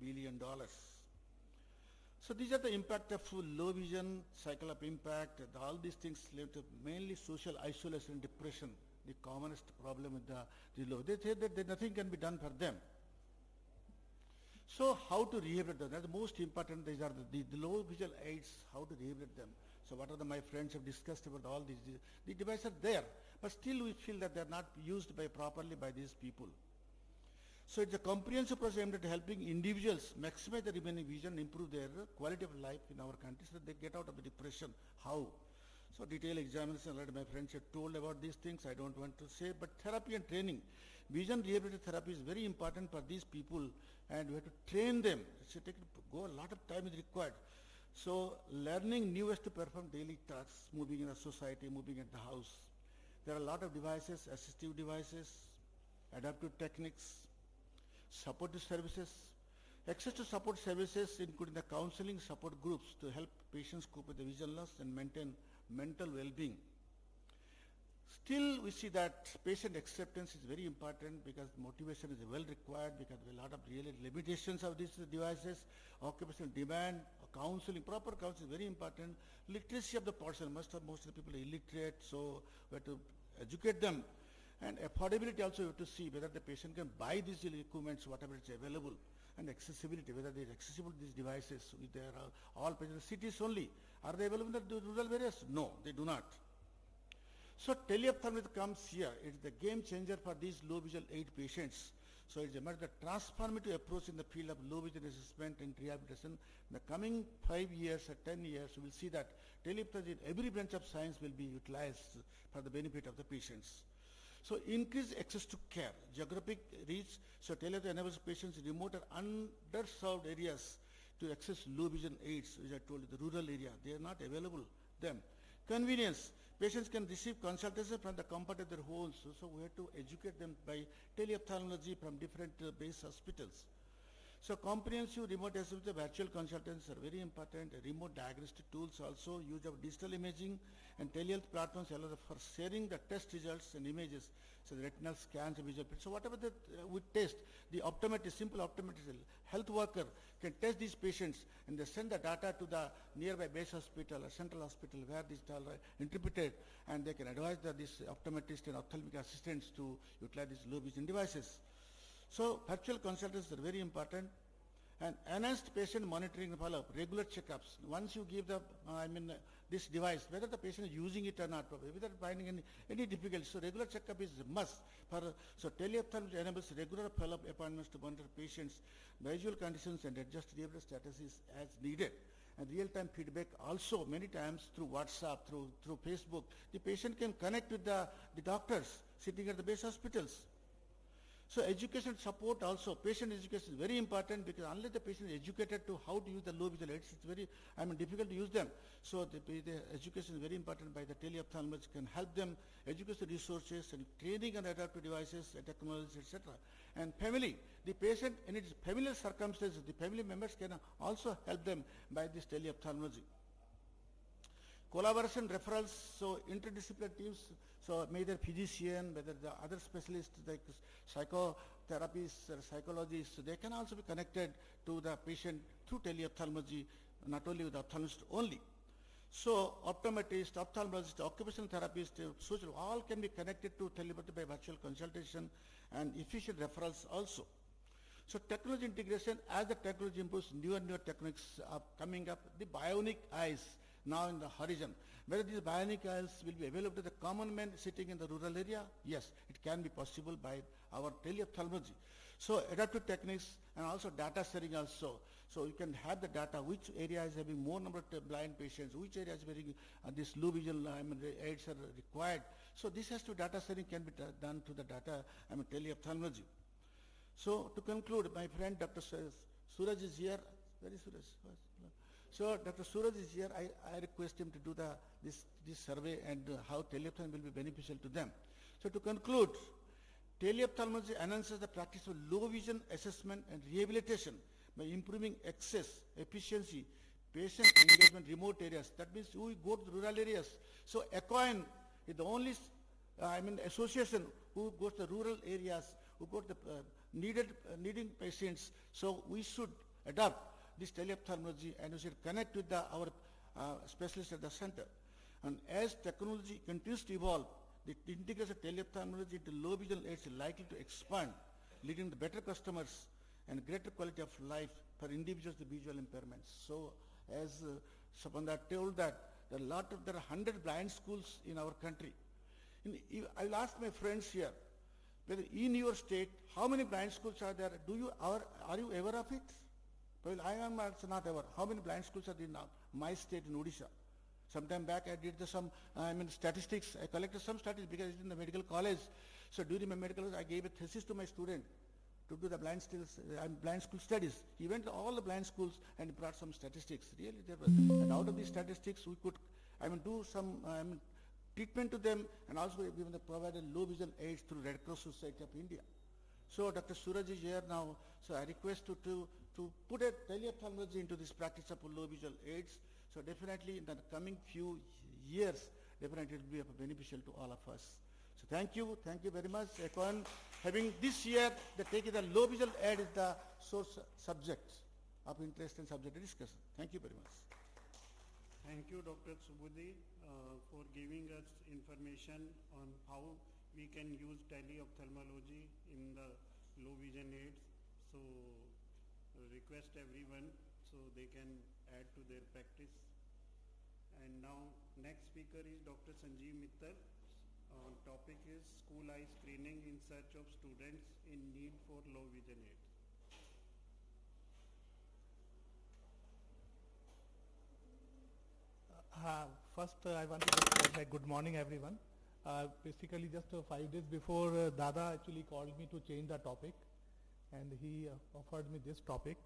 billion. So these are the impact of low vision, cycle of impact, all these things lead to mainly social isolation and depression, the commonest problem with the low. They say that nothing can be done for them. So how to rehabilitate them? That's the most important. These are the low visual aids, how to rehabilitate them. So what are my friends have discussed about all these. The devices are there, but still we feel that they are not used properly by these people. So it's a comprehensive process aimed at helping individuals maximize the remaining vision, improve their quality of life in our country so that they get out of the depression. How? So detailed examination, already my friends have told about these things, I don't want to say, but therapy and training. Vision rehabilitation therapy is very important for these people, and we have to train them. A lot of time is required. So learning new ways to perform daily tasks, moving in a society, moving at the house. There are a lot of devices, assistive devices, adaptive techniques, supportive services, access to support services including the counseling support groups to help patients cope with the vision loss and maintain mental well-being. Still we see that patient acceptance is very important because motivation is well required because there are a lot of really limitations of these devices, occupational demand, counseling, proper counseling is very important. Literacy of the person, most of the people are illiterate, so we have to educate them. And affordability also, you have to see whether the patient can buy these equipments, whatever is available. and accessibility, whether they are accessible these devices with their all patients. Cities only. Are they available in the rural areas? No, they do not. So teleophthalmology comes here. It's the game changer for these low vision aid patients. So it's a matter of transformative approach in the field of low vision assessment and rehabilitation. In the coming 5 years or 10 years, we will see that teleophthalmology in every branch of science will be utilized for the benefit of the patients. So increase access to care, geographic reach. So teleophthalmology enables patients in remote or underserved areas to access low vision aids, which I told you, the rural area. They are not available them. Convenience. Patients can receive consultation from the comfort of their homes. So we have to educate them by teleophthalmology from different base hospitals. So comprehensive remote assessment, virtual consultants are very important. Remote diagnostic tools also, use of digital imaging, and telehealth platforms allow for sharing the test results and images, so the retinal scans and visual. So whatever that we test, the optometrist, simple optometrist, health worker can test these patients, and they send the data to the nearby base hospital or central hospital where these are interpreted, and they can advise this optometrist and ophthalmic assistants to utilize these low vision devices. So virtual consultants are very important, and enhanced patient monitoring and follow-up, regular checkups. Once you give the, this device, whether the patient is using it or not, without finding any difficulty. So regular checkup is a must. So teleophthalmology enables regular follow-up appointments to monitor patients' visual conditions and adjust rehabilitation status as needed. And real-time feedback also many times through WhatsApp, through Facebook. The patient can connect with the doctors sitting at the base hospitals. So education support also, patient education is very important, because unless the patient is educated to how to use the low vision aids, it's very, difficult to use them. So the education is very important by the teleophthalmologist, can help them, education resources and training and adaptive devices, technologies, etc. And family, the patient in its familial circumstances, the family members can also help them by this teleophthalmology. Collaboration referrals, so interdisciplinary teams, so either physician, whether the other specialists like psychotherapists or psychologists, they can also be connected to the patient through teleophthalmology, not only with the ophthalmologist only. So optometrist, ophthalmologist, occupational therapist, social, all can be connected to teleophthalmology by virtual consultation and efficient referrals also. So technology integration, as the technology improves, newer techniques are coming up. The bionic eyes now in the horizon. Whether these bionic eyes will be available to the common man sitting in the rural area? Yes, it can be possible by our teleophthalmology. So adaptive techniques and also data sharing also. So you can have the data, which area is having more number of blind patients, which area is having this low vision aids are required. So this has to data sharing can be done to the data, teleophthalmology. So to conclude, my friend Dr. Suraj is here. Where is Suraj? So Dr. Suraj is here. I request him to do this survey and how teleophthalmology will be beneficial to them. So to conclude, teleophthalmology enhances the practice of low vision assessment and rehabilitation by improving access, efficiency, patient engagement, remote areas. That means we go to rural areas. So ACOIN is the only association who goes to rural areas, who go to the needing patients. So we should adopt this teleophthalmology, and we should connect with our specialists at the center. And as technology continues to evolve, the integration of teleophthalmology into low vision aids is likely to expand, leading to better customers and greater quality of life for individuals with visual impairments. So as Sapanda told that there are 100 blind schools in our country. I'll ask my friends here, whether in your state, how many blind schools are there? Are you aware of it? Well, I am also not aware. How many blind schools are in my state in Odisha? Sometime back I did some statistics. I collected some statistics because it's in the medical college. So during my medical college, I gave a thesis to my student to do the blind school studies. He went to all the blind schools and brought some statistics. Really, there was, and out of these statistics, we could do some treatment to them, and also even provided low vision aids through Red Cross Society of India. So Dr. Suraj is here now. So I request to put a teleophthalmology into this practice of low visual aids. So definitely in the coming few years, definitely it will be beneficial to all of us. So thank you very much. ACOIN, having this year, taking the low visual aid is the source subject of interest and subject discussion. Thank you very much. Thank you, Dr. Subudhi, for giving us information on how we can use teleophthalmology in the low vision aids. So request everyone so they can add to their practice. And now next speaker is Dr. Sanjeev Mittal. Topic is school eye screening in search of students in need for low vision aids. First, I want to just say good morning, everyone. Basically, just 5 days before, Dada actually called me to change the topic, and he offered me this topic.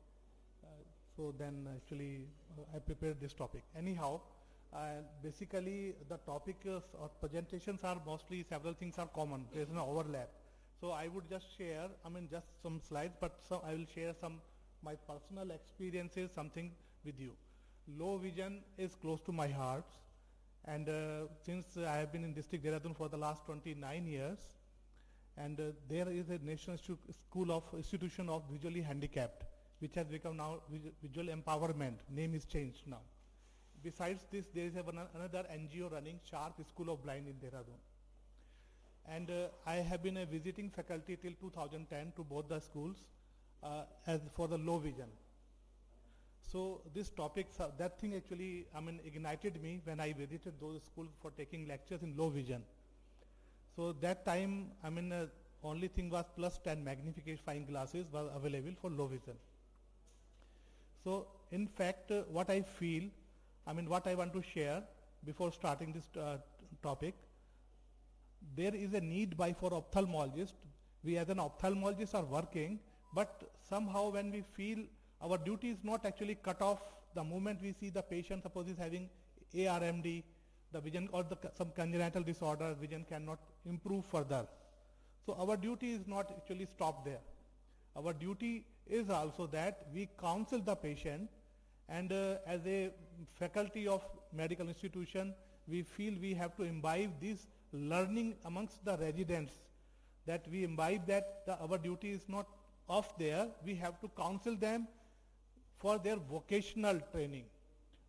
So then, actually, I prepared this topic. Anyhow, basically, the topic or presentations are mostly several things are common. There is no overlap. So I would just share, just some slides, but I will share some my personal experiences, something with you. Low vision is close to my heart, and since I have been in district Dehradun for the last 29 years, and there is a national institution of visually handicapped, which has become now visual empowerment. Name is changed now. Besides this, there is another NGO running, Sharp School of Blind in Dehradun, and I have been a visiting faculty till 2010 to both the schools as for the low vision. So this topic, that thing actually, ignited me when I visited those schools for taking lectures in low vision. So that time, only thing was +10 magnifying glasses were available for low vision. So in fact, what I feel, what I want to share before starting this topic, there is a need for ophthalmologists. We as an ophthalmologist are working, but somehow when we feel our duty is not actually cut off the moment we see the patient, suppose is having ARMD, the vision or some congenital disorder, vision cannot improve further. So our duty is not actually stopped there. Our duty is also that we counsel the patient, and as a faculty of medical institution, we feel we have to imbibe this learning amongst the residents, that we imbibe that our duty is not off there, we have to counsel them for their vocational training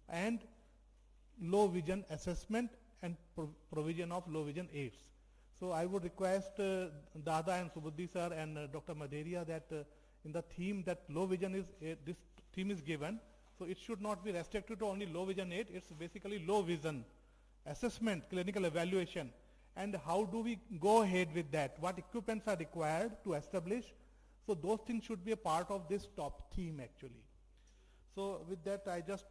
and low vision assessment and provision of low vision aids. So I would request Dada and Subudhi sir and Dr. Maderia that in the theme that low vision is, this theme is given, so it should not be restricted to only low vision aid, it's basically low vision assessment, clinical evaluation, and how do we go ahead with that, what equipments are required to establish. So those things should be a part of this top theme actually. So with that, I just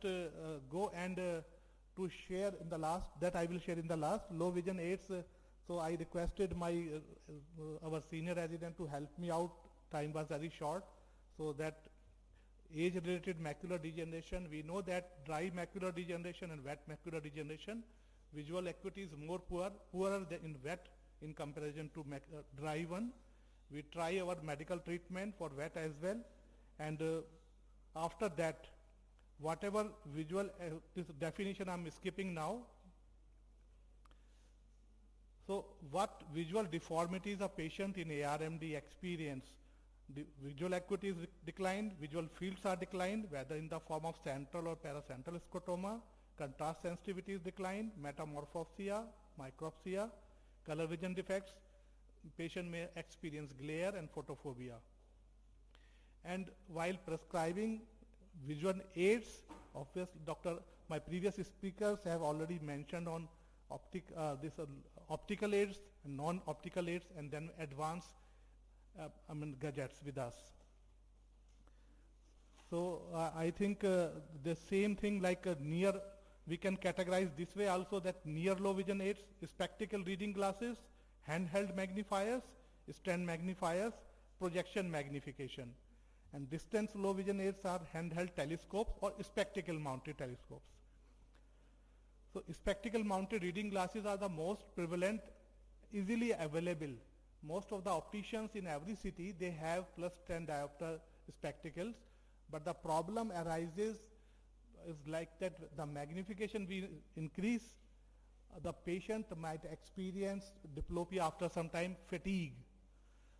go and to share in the last, that I will share in the last, low vision aids. So I requested my our senior resident to help me out. Time was very short. So that age-related macular degeneration, we know that dry macular degeneration and wet macular degeneration, visual acuity is poorer than in wet in comparison to dry one. We try our medical treatment for wet as well, and after that, whatever visual, this definition I'm skipping now. So what visual deformities a patient in ARMD experience? The visual acuity is declined, visual fields are declined, whether in the form of central or paracentral scotoma, contrast sensitivity is declined, metamorphopsia, micropsia, color vision defects, patient may experience glare and photophobia. And while prescribing visual aids, obviously my previous speakers have already mentioned on optical aids, non-optical aids, and then advanced gadgets with us. So I think the same thing like near, we can categorize this way also, that near low vision aids, spectacle reading glasses, handheld magnifiers, stand magnifiers, projection magnification. And distance low vision aids are handheld telescopes or spectacle mounted telescopes. So spectacle mounted reading glasses are the most prevalent, easily available. Most of the opticians in every city, they have +10 diopter spectacles, but the problem arises is like that the magnification we increase, the patient might experience diplopia after some time, fatigue.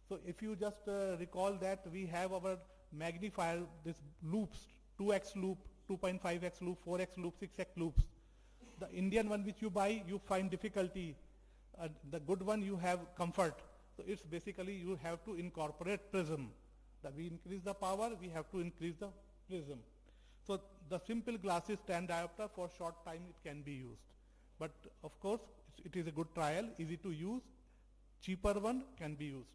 So if you just recall that we have our magnifier, this loops, 2x loop, 2.5x loop, 4x loop, 6x loops. The Indian one which you buy, you find difficulty. The good one you have comfort. So it's basically you have to incorporate prism. we increase the power, we have to increase the prism. So the simple glasses 10 diopter for short time it can be used. But of course it is a good trial, easy to use, cheaper one can be used.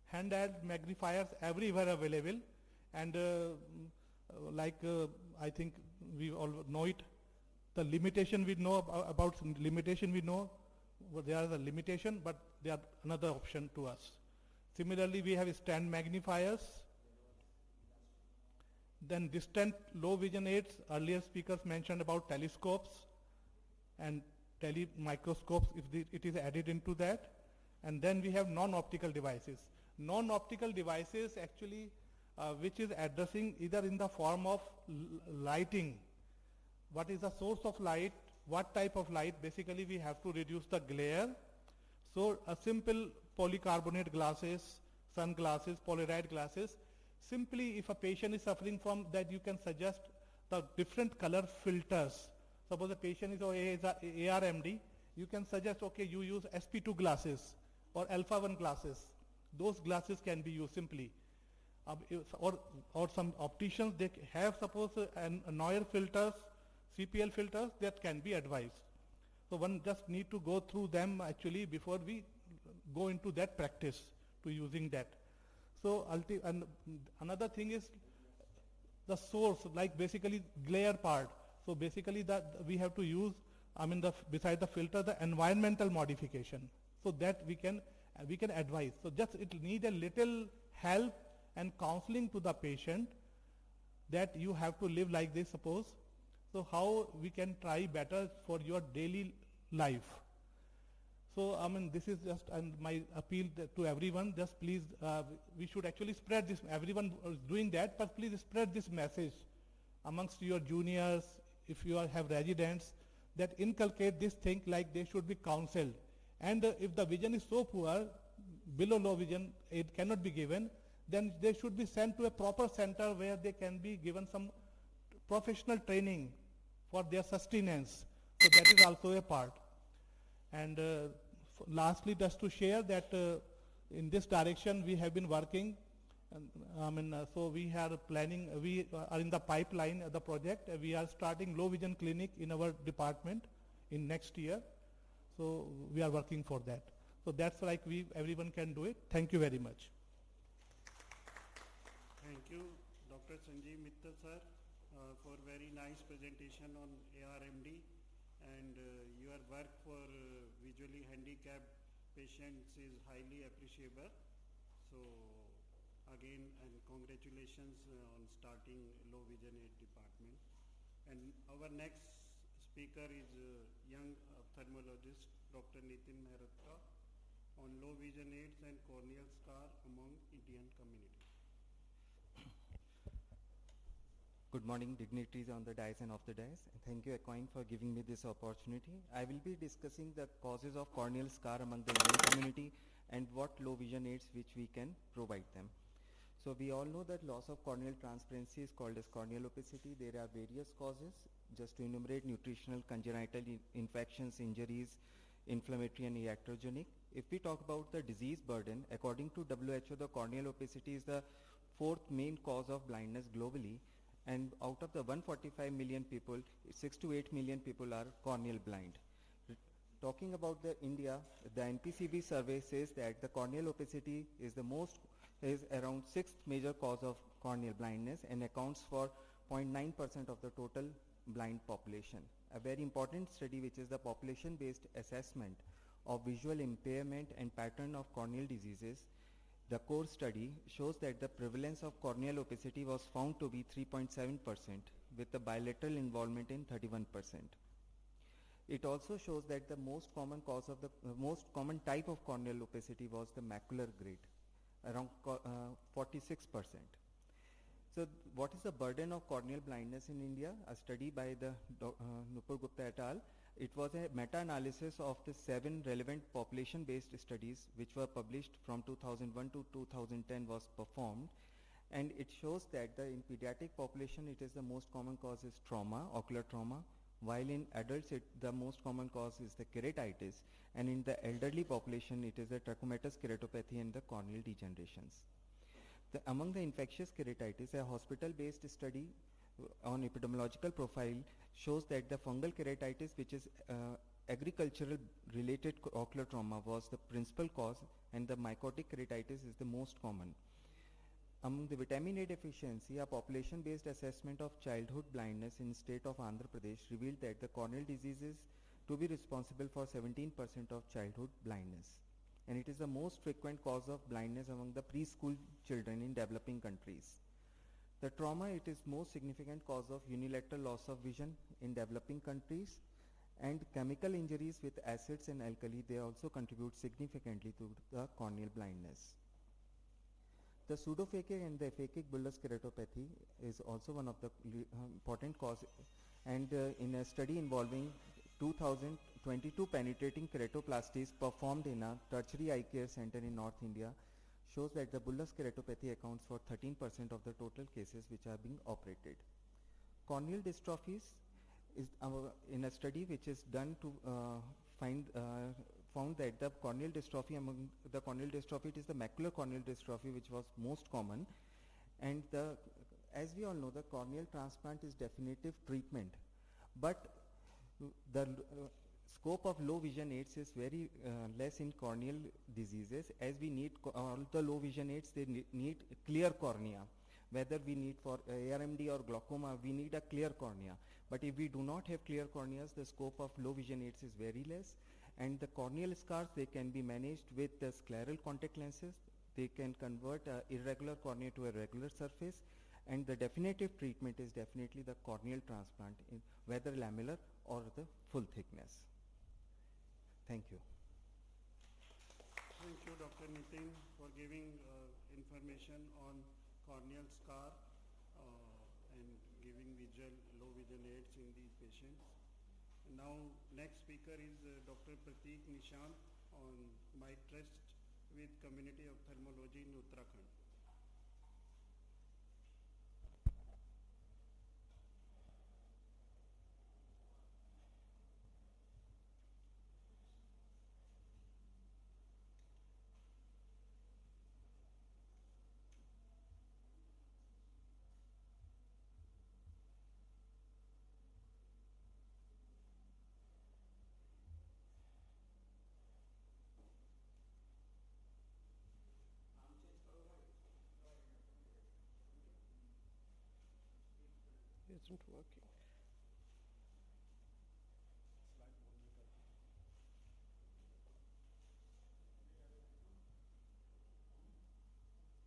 Hand-held magnifiers everywhere available, and I think we all know it. The limitation we know about limitation we know, well, there is a limitation, but there are another option to us. Similarly, we have stand magnifiers. Then distant low vision aids, earlier speakers mentioned about telescopes and telemicroscopes if it is added into that. And then we have non-optical devices. Non-optical devices actually which is addressing either in the form of lighting. What is the source of light? What type of light? Basically we have to reduce the glare. So a simple polycarbonate glasses, sunglasses, polarized glasses. Simply if a patient is suffering from that, you can suggest the different color filters. Suppose a patient is ARMD, you can suggest, okay, you use SP2 glasses or alpha 1 glasses. Those glasses can be used simply. Or some opticians, they have suppose Neuer filters, CPL filters that can be advised. So one just need to go through them actually before we go into that practice to using that. So and another thing is the source, like basically glare part. So basically that we have to use, beside the filter, the environmental modification. So that we can advise. So just it need a little help and counseling to the patient that you have to live like this, suppose. So how we can try better for your daily life. So this is just my appeal to everyone. Just please, we should actually spread this. Everyone is doing that, but please spread this message amongst your juniors, if you have residents, that inculcate this thing like they should be counseled. And if the vision is so poor, below low vision, it cannot be given, then they should be sent to a proper center where they can be given some professional training for their sustenance. So that is also a part. And lastly, just to share that in this direction we have been working. So we are planning, we are in the pipeline of the project. We are starting low vision clinic in our department in next year. So we are working for that. So that's like everyone can do it. Thank you very much. Thank you, Dr. Sanjeev Mittal sir, for very nice presentation on ARMD, and your work for visually handicapped patients is highly appreciable. So again, and congratulations on starting low vision aid department. And our next speaker is young ophthalmologist Dr. Nitin Mehrotra on low vision aids and corneal scar among Indian community. Good morning, dignitaries on the dais and off the dais. Thank you, ACOIN, for giving me this opportunity. I will be discussing the causes of corneal scar among the Indian community and what low vision aids which we can provide them. So we all know that loss of corneal transparency is called as corneal opacity. There are various causes. Just to enumerate: nutritional, congenital infections, injuries, inflammatory and iatrogenic. If we talk about the disease burden, according to WHO, the corneal opacity is the 4th main cause of blindness globally. And out of the 145 million people, 6 to 8 million people are corneal blind. Talking about the India, the NPCB survey says that the corneal opacity is around 6th major cause of corneal blindness and accounts for 0.9% of the total blind population. A very important study, which is the population-based assessment of visual impairment and pattern of corneal diseases, the core study shows that the prevalence of corneal opacity was found to be 3.7% with the bilateral involvement in 31%. It also shows that the most common type of corneal opacity was the macular grade, around 46%. So what is the burden of corneal blindness in India? A study by the Nupur Gupta et al. It was a meta-analysis of the 7 relevant population-based studies which were published from 2001 to 2010 was performed, and it shows that in pediatric population it is the most common cause is trauma, ocular trauma, while in adults the most common cause is the keratitis, and in the elderly population it is the trachomatous keratopathy and the corneal degenerations. Among the infectious keratitis, a hospital-based study on epidemiological profile shows that the fungal keratitis, which is agricultural related ocular trauma, was the principal cause, and the mycotic keratitis is the most common. Among the vitamin A deficiency, a population-based assessment of childhood blindness in state of Andhra Pradesh revealed that the corneal diseases to be responsible for 17% of childhood blindness. And it is the most frequent cause of blindness among the preschool children in developing countries. The trauma, it is most significant cause of unilateral loss of vision in developing countries, and chemical injuries with acids and alkali, they also contribute significantly to the corneal blindness. The pseudophakic and the aphakic bullous keratopathy is also one of the important cause, and in a study involving 2022 penetrating keratoplasties performed in a tertiary eye care center in North India shows that the bullous keratopathy accounts for 13% of the total cases which are being operated. Corneal dystrophies is in a study which is done to found that the corneal dystrophy, among the corneal dystrophy, it is the macular corneal dystrophy which was most common, and as we all know, the corneal transplant is definitive treatment, but the scope of low vision aids is very less in corneal diseases, as we need all the low vision aids, they need clear cornea. Whether we need for ARMD or glaucoma, we need a clear cornea. But if we do not have clear corneas, the scope of low vision aids is very less. And the corneal scars, they can be managed with the scleral contact lenses. They can convert irregular cornea to a regular surface. And the definitive treatment is definitely the corneal transplant, whether lamellar or the full thickness. Thank you. Thank you, Dr. Nitin, for giving information on corneal scar and giving low vision aids in these patients. Now, next speaker is Dr. Prateek Nishant on my trust with Community Ophthalmology in Uttarakhand. It isn't working.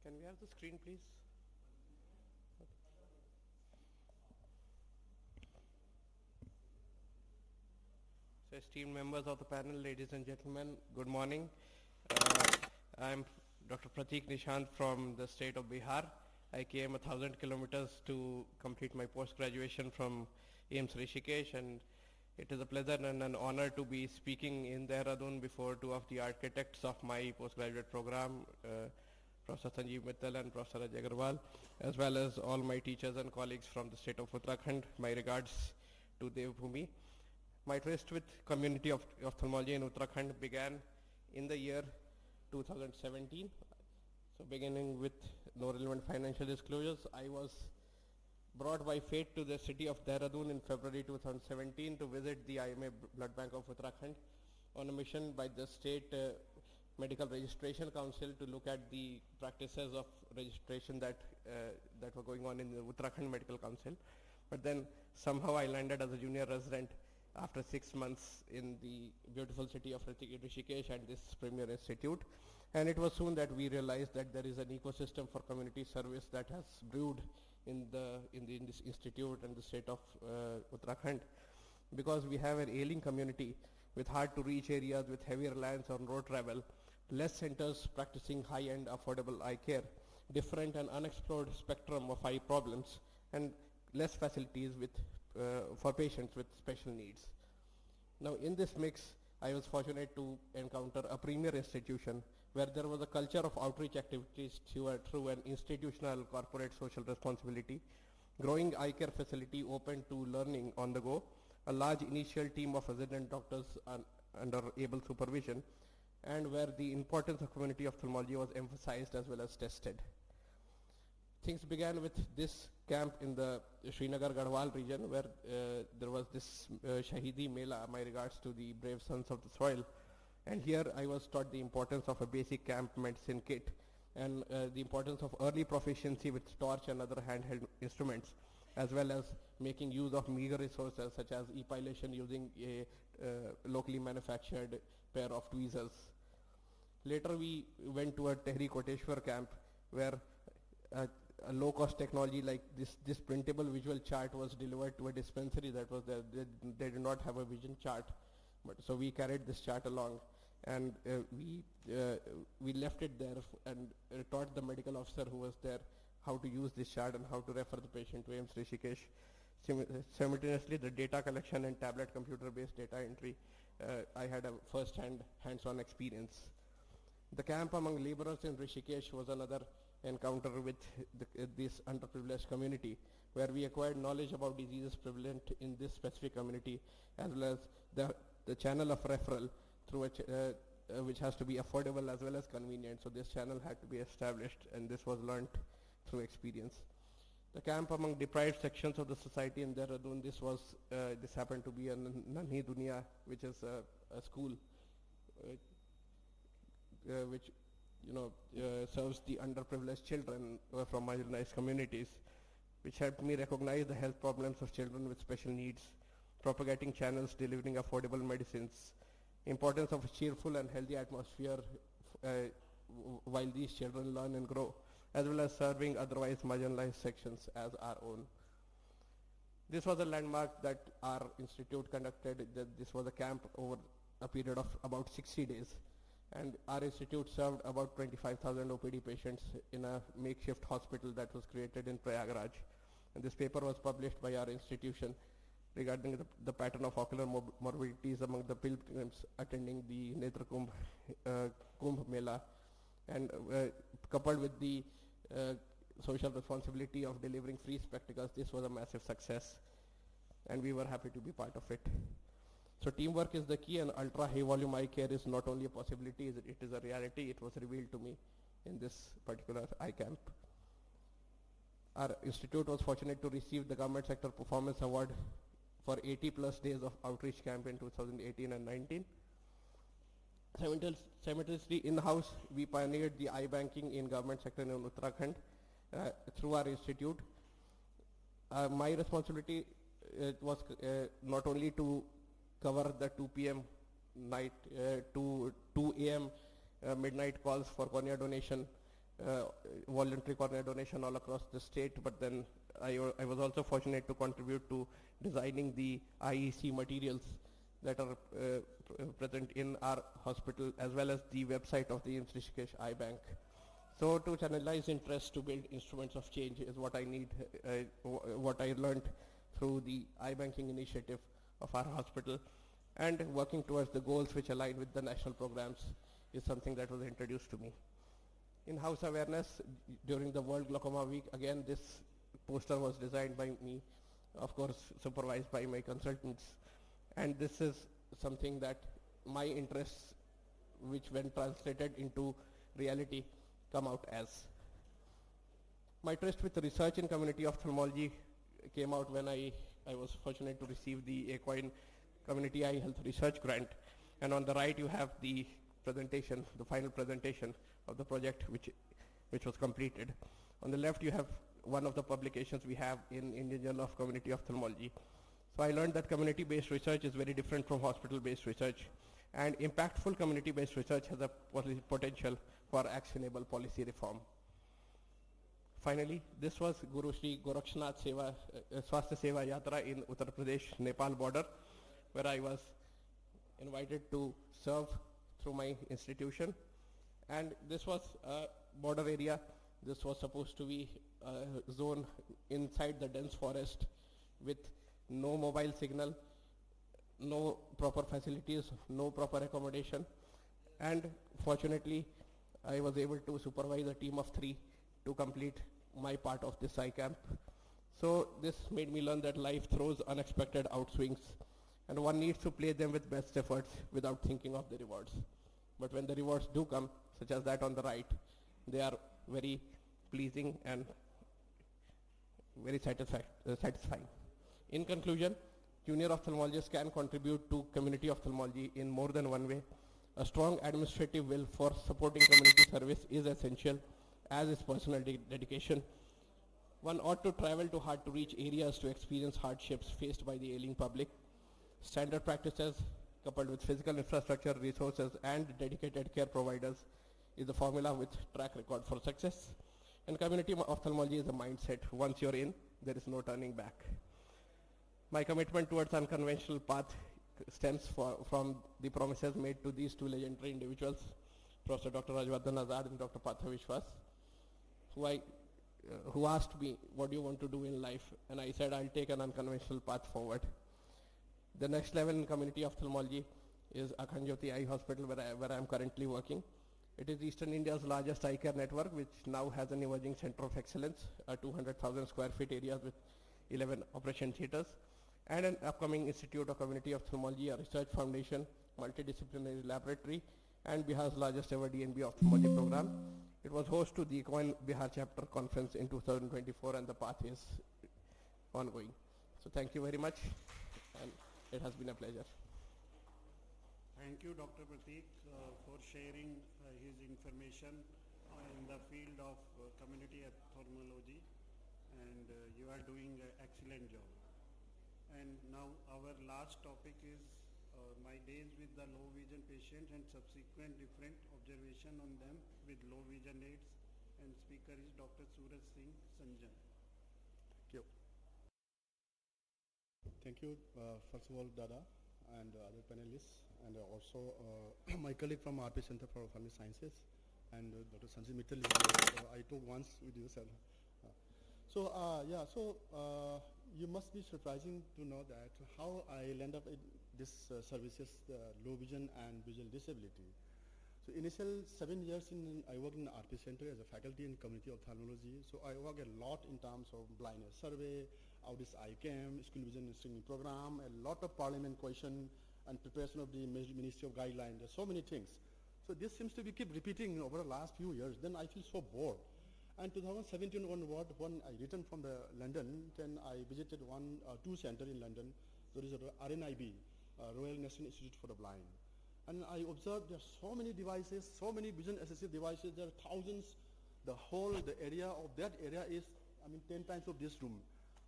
Can we have the screen, please? So, esteemed members of the panel, ladies and gentlemen, good morning. I'm Dr. Prateek Nishant from the state of Bihar. I came 1,000 kilometers to complete my post-graduation from AIIMS Rishikesh, and it is a pleasure and an honor to be speaking in Dehradun before two of the architects of my postgraduate program, Professor Sanjeev Mittal and Professor Ajay Agarwal, as well as all my teachers and colleagues from the state of Uttarakhand. My regards to Devbhoomi. My trust with Community of Ophthalmology in Uttarakhand began in the year 2017. So beginning with no relevant financial disclosures, I was brought by fate to the city of Dehradun in February 2017 to visit the IMA Blood Bank of Uttarakhand on a mission by the State Medical Registration Council to look at the practices of registration that were going on in the Uttarakhand Medical Council. But then somehow I landed as a junior resident after 6 months in the beautiful city of Rishikesh and this premier institute. And it was soon that we realized that there is an ecosystem for community service that has brewed in this institute and the state of Uttarakhand, because we have an ailing community with hard to reach areas with heavy reliance on road travel, less centers practicing high-end affordable eye care, different and unexplored spectrum of eye problems, and less facilities for patients with special needs. Now in this mix, I was fortunate to encounter a premier institution where there was a culture of outreach activities through an institutional corporate social responsibility, growing eye care facility open to learning on the go, a large initial team of resident doctors under able supervision, and where the importance of community ophthalmology was emphasized as well as tested. things began with this camp in the Srinagar Garhwal region where there was this Shahidi Mela, my regards to the brave sons of the soil. And here I was taught the importance of a basic camp medicine kit and the importance of early proficiency with torch and other handheld instruments, as well as making use of meager resources such as epilation using a locally manufactured pair of tweezers. Later we went to a Tehri Koteshwar camp where a low-cost technology like this printable visual chart was delivered to a dispensary that was there. They did not have a vision chart, but so we carried this chart along, and we left it there and taught the medical officer who was there how to use this chart and how to refer the patient to AIIMS Rishikesh. Simultaneously, the data collection and tablet computer-based data entry, I had a first-hand hands-on experience. The camp among laborers in Rishikesh was another encounter with this underprivileged community, where we acquired knowledge about diseases prevalent in this specific community, as well as the channel of referral through which has to be affordable as well as convenient. So this channel had to be established, and this was learnt through experience. The camp among deprived sections of the society in Dehradun, this happened to be a Nanhi Dunia, which is a school which serves the underprivileged children from marginalized communities, which helped me recognize the health problems of children with special needs, propagating channels delivering affordable medicines, importance of a cheerful and healthy atmosphere while these children learn and grow, as well as serving otherwise marginalized sections as our own. This was a landmark that our institute conducted. This was a camp over a period of about 60 days. And our institute served about 25,000 OPD patients in a makeshift hospital that was created in Prayagraj. And this paper was published by our institution regarding the pattern of ocular morbidities among the pilgrims attending the Netra Kumbh Mela, and coupled with the social responsibility of delivering free spectacles, this was a massive success, and we were happy to be part of it. So teamwork is the key, and ultra high volume eye care is not only a possibility, it is a reality. It was revealed to me in this particular eye camp. Our institute was fortunate to receive the Government Sector Performance Award for 80 plus days of outreach camp in 2018 and 19. Simultaneously, in-house, we pioneered the eye banking in government sector in Uttarakhand through our institute. My responsibility was not only to cover the 2 p.m. night to 2 a.m. Midnight calls for cornea donation, voluntary cornea donation all across the state, but then I was also fortunate to contribute to designing the IEC materials that are present in our hospital, as well as the website of the AIIMS Rishikesh Eye Bank. So to channelize interest to build instruments of change is what I need, what I learned through the eye banking initiative of our hospital, and working towards the goals which align with the national programs is something that was introduced to me. In-house awareness during the World Glaucoma Week, again this poster was designed by me, of course supervised by my consultants, and this is something that my interests, which when translated into reality, come out as. My interest with research in community ophthalmology came out when I was fortunate to receive the ACOIN Community Eye Health Research Grant. And on the right you have the presentation, the final presentation of the project which was completed. On the left you have one of the publications we have in Indian Journal of Community Ophthalmology. So I learned that community-based research is very different from hospital-based research, and impactful community-based research has a potential for actionable policy reform. Finally, this was Guru Shri Gorakshnath Swasthya Seva Yatra in Uttar Pradesh, Nepal border, where I was invited to serve through my institution. And this was a border area. This was supposed to be a zone inside the dense forest with no mobile signal, no proper facilities, no proper accommodation. And fortunately, I was able to supervise a team of 3 to complete my part of this eye camp. So this made me learn that life throws unexpected outswings, and one needs to play them with best efforts without thinking of the rewards. But when the rewards do come, such as that on the right, they are very pleasing and very satisfying. In conclusion, junior ophthalmologists can contribute to community ophthalmology in more than one way. A strong administrative will for supporting community service is essential, as is personal dedication. One ought to travel to hard-to-reach areas to experience hardships faced by the ailing public. Standard practices, coupled with physical infrastructure, resources, and dedicated care providers, is the formula with track record for success. And community ophthalmology is a mindset. Once you're in, there is no turning back. My commitment towards unconventional path stems from the promises made to these two legendary individuals, Professor Dr. Rajwardhan Azad and Dr. Partha Vishwas, who asked me, what do you want to do in life? And I said, I'll take an unconventional path forward. The next level in community ophthalmology is Akhan Jyoti Eye Hospital, where I am currently working. It is Eastern India's largest eye care network, which now has an emerging center of excellence, a 200,000 square feet area with 11 operation theaters, and an upcoming Institute of Community Ophthalmology, a research foundation, multidisciplinary laboratory, and Bihar's largest ever DNB ophthalmology program. It was host to the ACOIN Bihar chapter conference in 2024, and the path is ongoing. So thank you very much, and it has been a pleasure. Thank you, Dr. Pratik, for sharing his information in the field of community ophthalmology, and you are doing an excellent job. And now our last topic is my days with the low vision patients and subsequent different observation on them with low vision aids, and speaker is Dr. Suraj Singh Sanjan. Thank you. Thank you, first of all, Dada and other panelists, and also my colleague from RP Center for Ophthalmic Sciences, and Dr. Sanjay Mittal is here. I talked once with you, sir. You must be surprising to know that how I land up in this services, low vision and visual disability. So initial 7 years I worked in RP Center as a faculty in community ophthalmology. So I work a lot in terms of blindness survey, audits ICAM, school vision screening program, a lot of parliament question and preparation of the Ministry of Guidelines. There's so many things. So this seems to be keep repeating over the last few years. Then I feel so bored. And 2017 onward, when I returned from London, then I visited two centers in London. There is a RNIB, Royal National Institute for the Blind. And I observed there are so many devices, so many vision assistive devices. There are thousands. The area of that area is, 10 times of this room.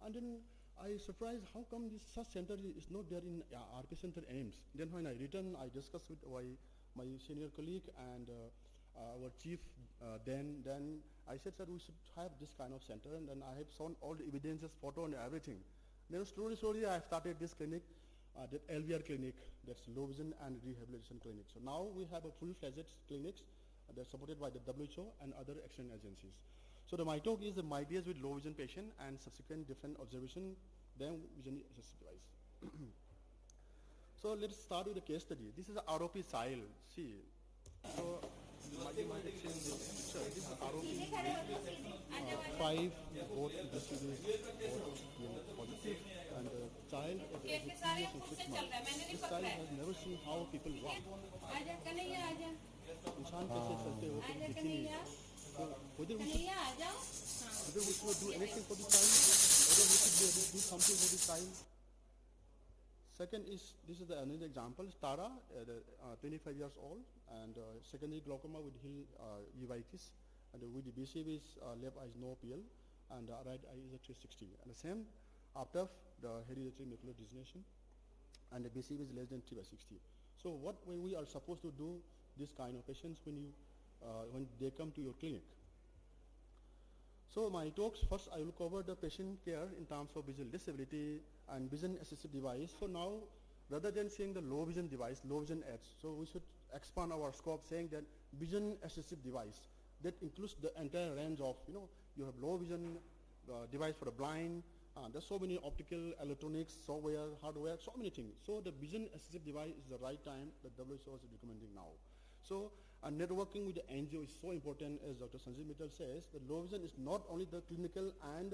And then I surprised how come this such center is not there in RP Center Ames. Then when I returned, I discussed with my senior colleague and our chief. Then I said, sir, we should have this kind of center. And then I have shown all the evidences, photo and everything. Then slowly I started this clinic, the LVR clinic, that's low vision and rehabilitation clinic. So now we have a full-fledged clinics that's supported by the WHO and other external agencies. So my talk is my ideas with low vision patient and subsequent different observation, then vision assistive device. So let's start with the case study. This is a ROP SILE. See, so you might have seen this picture. This is ROP 5, both investigators, both positive, and the child is 2 years and 6 months. This child has never seen how people walk. इंसान कैसे चलते हो दिखी नहीं. So whether we should do anything for the child, whether we should do something for the child. Second is, this is another example, Tara, 25 years old, and secondary glaucoma with Hill uveitis, and with the BCV is left eye is no PL, and right eye is a 360. And the same after the hereditary macular degeneration, and the BCV is less than 3/60. So what we are supposed to do this kind of patients when they come to your clinic. So my talks, first I will cover the patient care in terms of visual disability and vision assistive device. So now, rather than saying the low vision device, low vision aids, so we should expand our scope saying that vision assistive device. That includes the entire range of, you have low vision device for the blind, there's so many optical, electronics, software, hardware, so many things. So the vision assistive device is the right time that WHO is recommending now. So networking with the NGO is so important, as Dr. Sanjay Mittal says. The low vision is not only the clinical and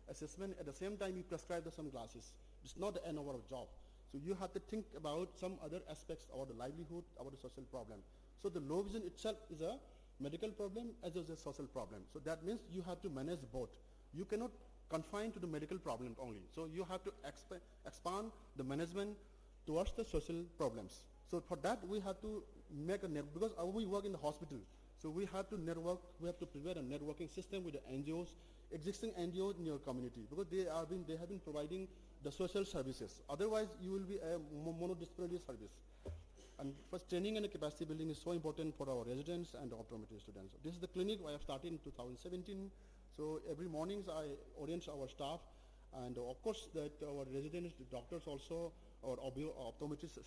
assessment, at the same time you prescribe some glasses. It's not the end of our job. So you have to think about some other aspects about the livelihood, about the social problem. So the low vision itself is a medical problem as well as a social problem. So that means you have to manage both. You cannot confined to the medical problems only. So you have to expand the management towards the social problems. So for that we have to make a network, because we work in the hospital. So we have to network, we have to prepare a networking system with the NGOs, existing NGOs in your community, because they have been providing the social services. Otherwise you will be a monodisciplinary service. And first, training and capacity building is so important for our residents and optometry students. This is the clinic I have started in 2017. So every mornings I orient our staff, and of course that our residents, the doctors also, or optometrists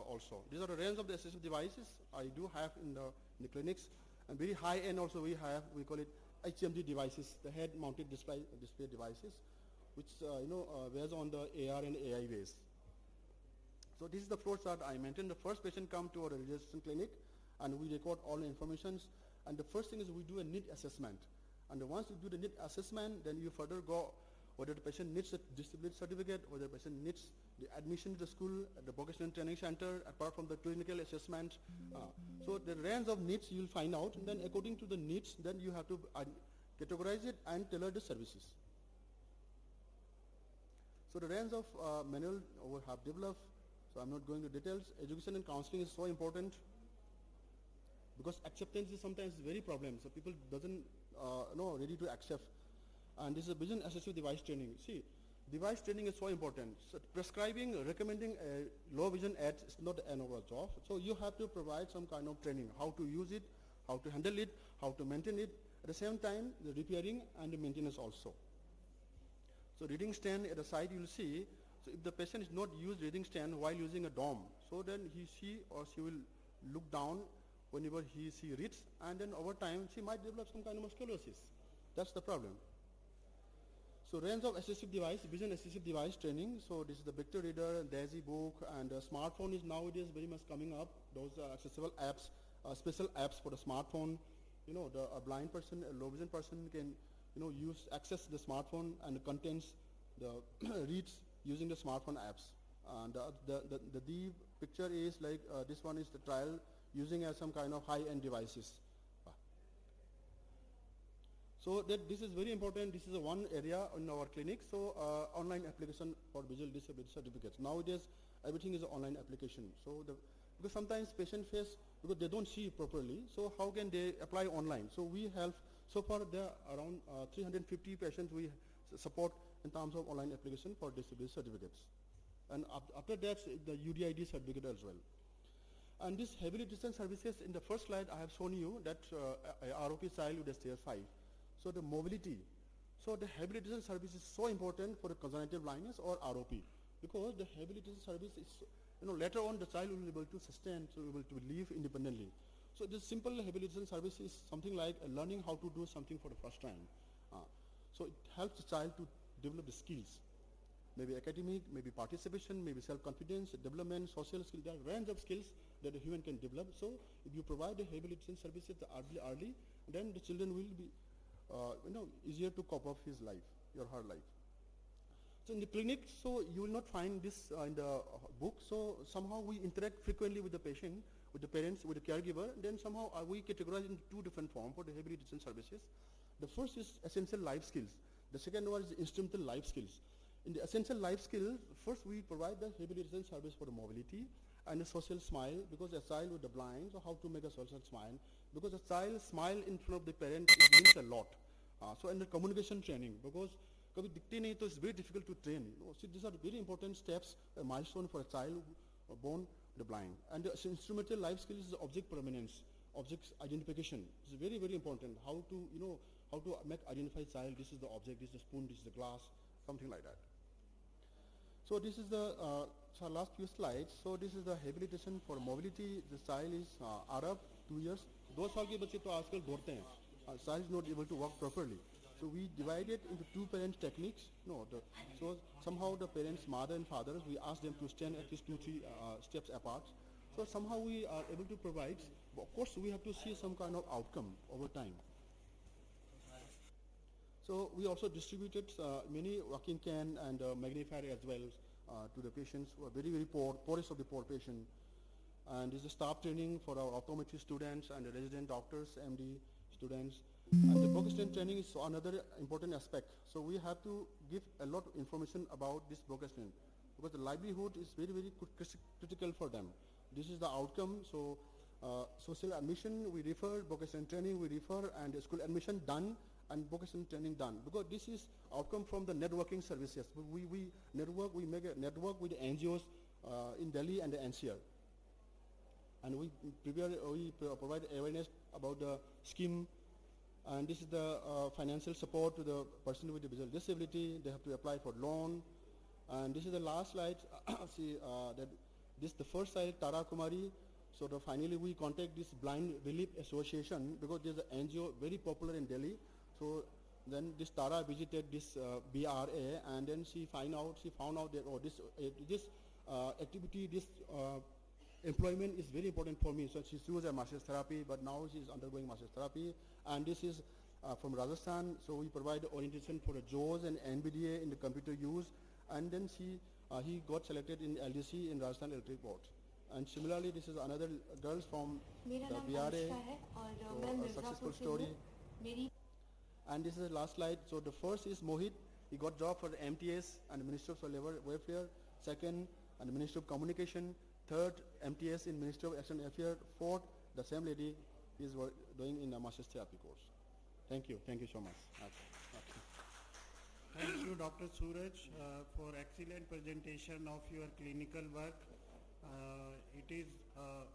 also. These are the range of the assistive devices I do have in the clinics. And very high end also we have, we call it HMD devices, the head mounted display devices, which based on the AR and AI ways. So this is the flow chart I mentioned. The first patient come to our registration clinic and we record all the informations. And the first thing is we do a need assessment. And once you do the need assessment, then you further go whether the patient needs a disability certificate, whether the patient needs the admission to the school, at the vocational training center, apart from the clinical assessment. So the range of needs you will find out, and then according to the needs, then you have to categorize it and tailor the services. So the range of manual we have developed, so I'm not going to details. Education and counseling is so important because acceptance is sometimes very problem. So people doesn't ready to accept. And this is a vision assistive device training. See, device training is so important. So prescribing, recommending a low vision aid is not an overall job. So you have to provide some kind of training, how to use it, how to handle it, how to maintain it. At the same time, the repairing and the maintenance also. So reading stand at the side you will see, so if the patient is not used reading stand while using a dome, so then she or she will look down whenever she reads, and then over time she might develop some kind of scoliosis. That's the problem. So range of assistive device, vision assistive device training. So this is the Victor Reader, DAISY book, and smartphone is nowadays very much coming up. Those are accessible apps, special apps for the smartphone. A blind person, a low vision person can, access the smartphone and the contents, the reads using the smartphone apps. And the picture is like this one is the trial using some kind of high-end devices. So this is very important. This is one area in our clinic. So online application for visual disability certificates. Nowadays, everything is an online application. So because sometimes patients face, because they don't see properly, so how can they apply online? So we have, so far there are around 350 patients we support in terms of online application for disability certificates. And after that, the UDID certificate as well. And this heavily distance services, in the first slide I have shown you that ROP child with a stair 5. So the mobility. So the heavily distance service is so important for the congenital blindness or ROP, because the heavily distance service is, later on the child will be able to sustain, so able to live independently. So this simple heavily distance service is something like learning how to do something for the first time. So it helps the child to develop the skills, maybe academic, maybe participation, maybe self-confidence, development, social skills. There are a range of skills that a human can develop. So if you provide the heavily distance services early, then the children will be easier to cope up his life, her life. So in the clinic, so you will not find this in the book. So somehow we interact frequently with the patient, with the parents, with the caregiver. Then somehow we categorize into two different forms for the heavily distance services. The first is essential life skills. The second one is instrumental life skills. In the essential life skills, first we provide the heavily distance service for the mobility and a social smile, because a child with the blind, so how to make a social smile, because a child smile in front of the parent, it means a lot. So and the communication training, because it's very difficult to train. So these are very important steps, a milestone for a child born the blind. And the instrumental life skills is object permanence, object identification. It's very, very important. How to, how to make identify child. This is the object, this is the spoon, this is the glass, something like that. So this is the last few slides. So this is the habilitation for mobility. The child is Arab, 2 years. 2 साल के बच्चे तो आजकल दौड़ते हैं. Child is not able to walk properly. So we divided into two parent techniques. So somehow the parents, mother and father, we ask them to stand at least 2-3 steps apart. So somehow we are able to provide. But of course, we have to see some kind of outcome over time. So we also distributed many walking can and magnifier as well to the patients who are very, very poor, poorest of the poor patient. And this is staff training for our optometry students and the resident doctors, MD students. And the vocational training is another important aspect. So we have to give a lot of information about this vocational, because the livelihood is very, very critical for them. This is the outcome. So social admission we refer, vocational training we refer, and school admission done, and vocational training done, because this is outcome from the networking services. We make a network with the NGOs in Delhi and the NCR, and we provide awareness about the scheme. And this is the financial support to the person with the visual disability. They have to apply for loan. And this is the last slide. See that this the first slide, Tara Kumari. So finally we contact this Blind Relief Association, because there's an NGO very popular in Delhi. So then this Tara visited this BRA, and then she found out that this activity, this employment is very important for me. So she chose a massage therapy, but now she is undergoing massage therapy. And this is from Rajasthan. So we provide orientation for the JOS and NBDA in the computer use. And then he got selected in LDC in Rajasthan Electric Board. And similarly, this is another girls from the BRA. So a successful story. And this is the last slide. So the first is Mohit. He got job for the MTS and the Ministry of Social Labor Welfare. Second, and the Ministry of Communication. Third, MTS in Ministry of Action Affairs. Fourth, the same lady is doing in a massage therapy course. Thank you so much. Thank you, Dr. Suraj, for excellent presentation of your clinical work. It is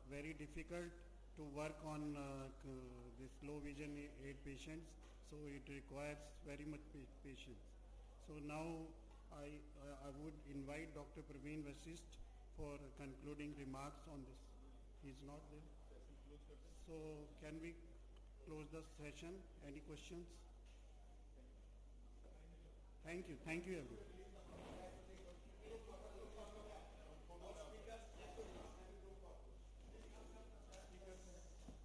very difficult to work on this low vision aid patients, so it requires very much patience. So now I would invite Dr. Praveen Vasist for concluding remarks on this. He is not there. So can we close the session? Any questions? Thank you everyone.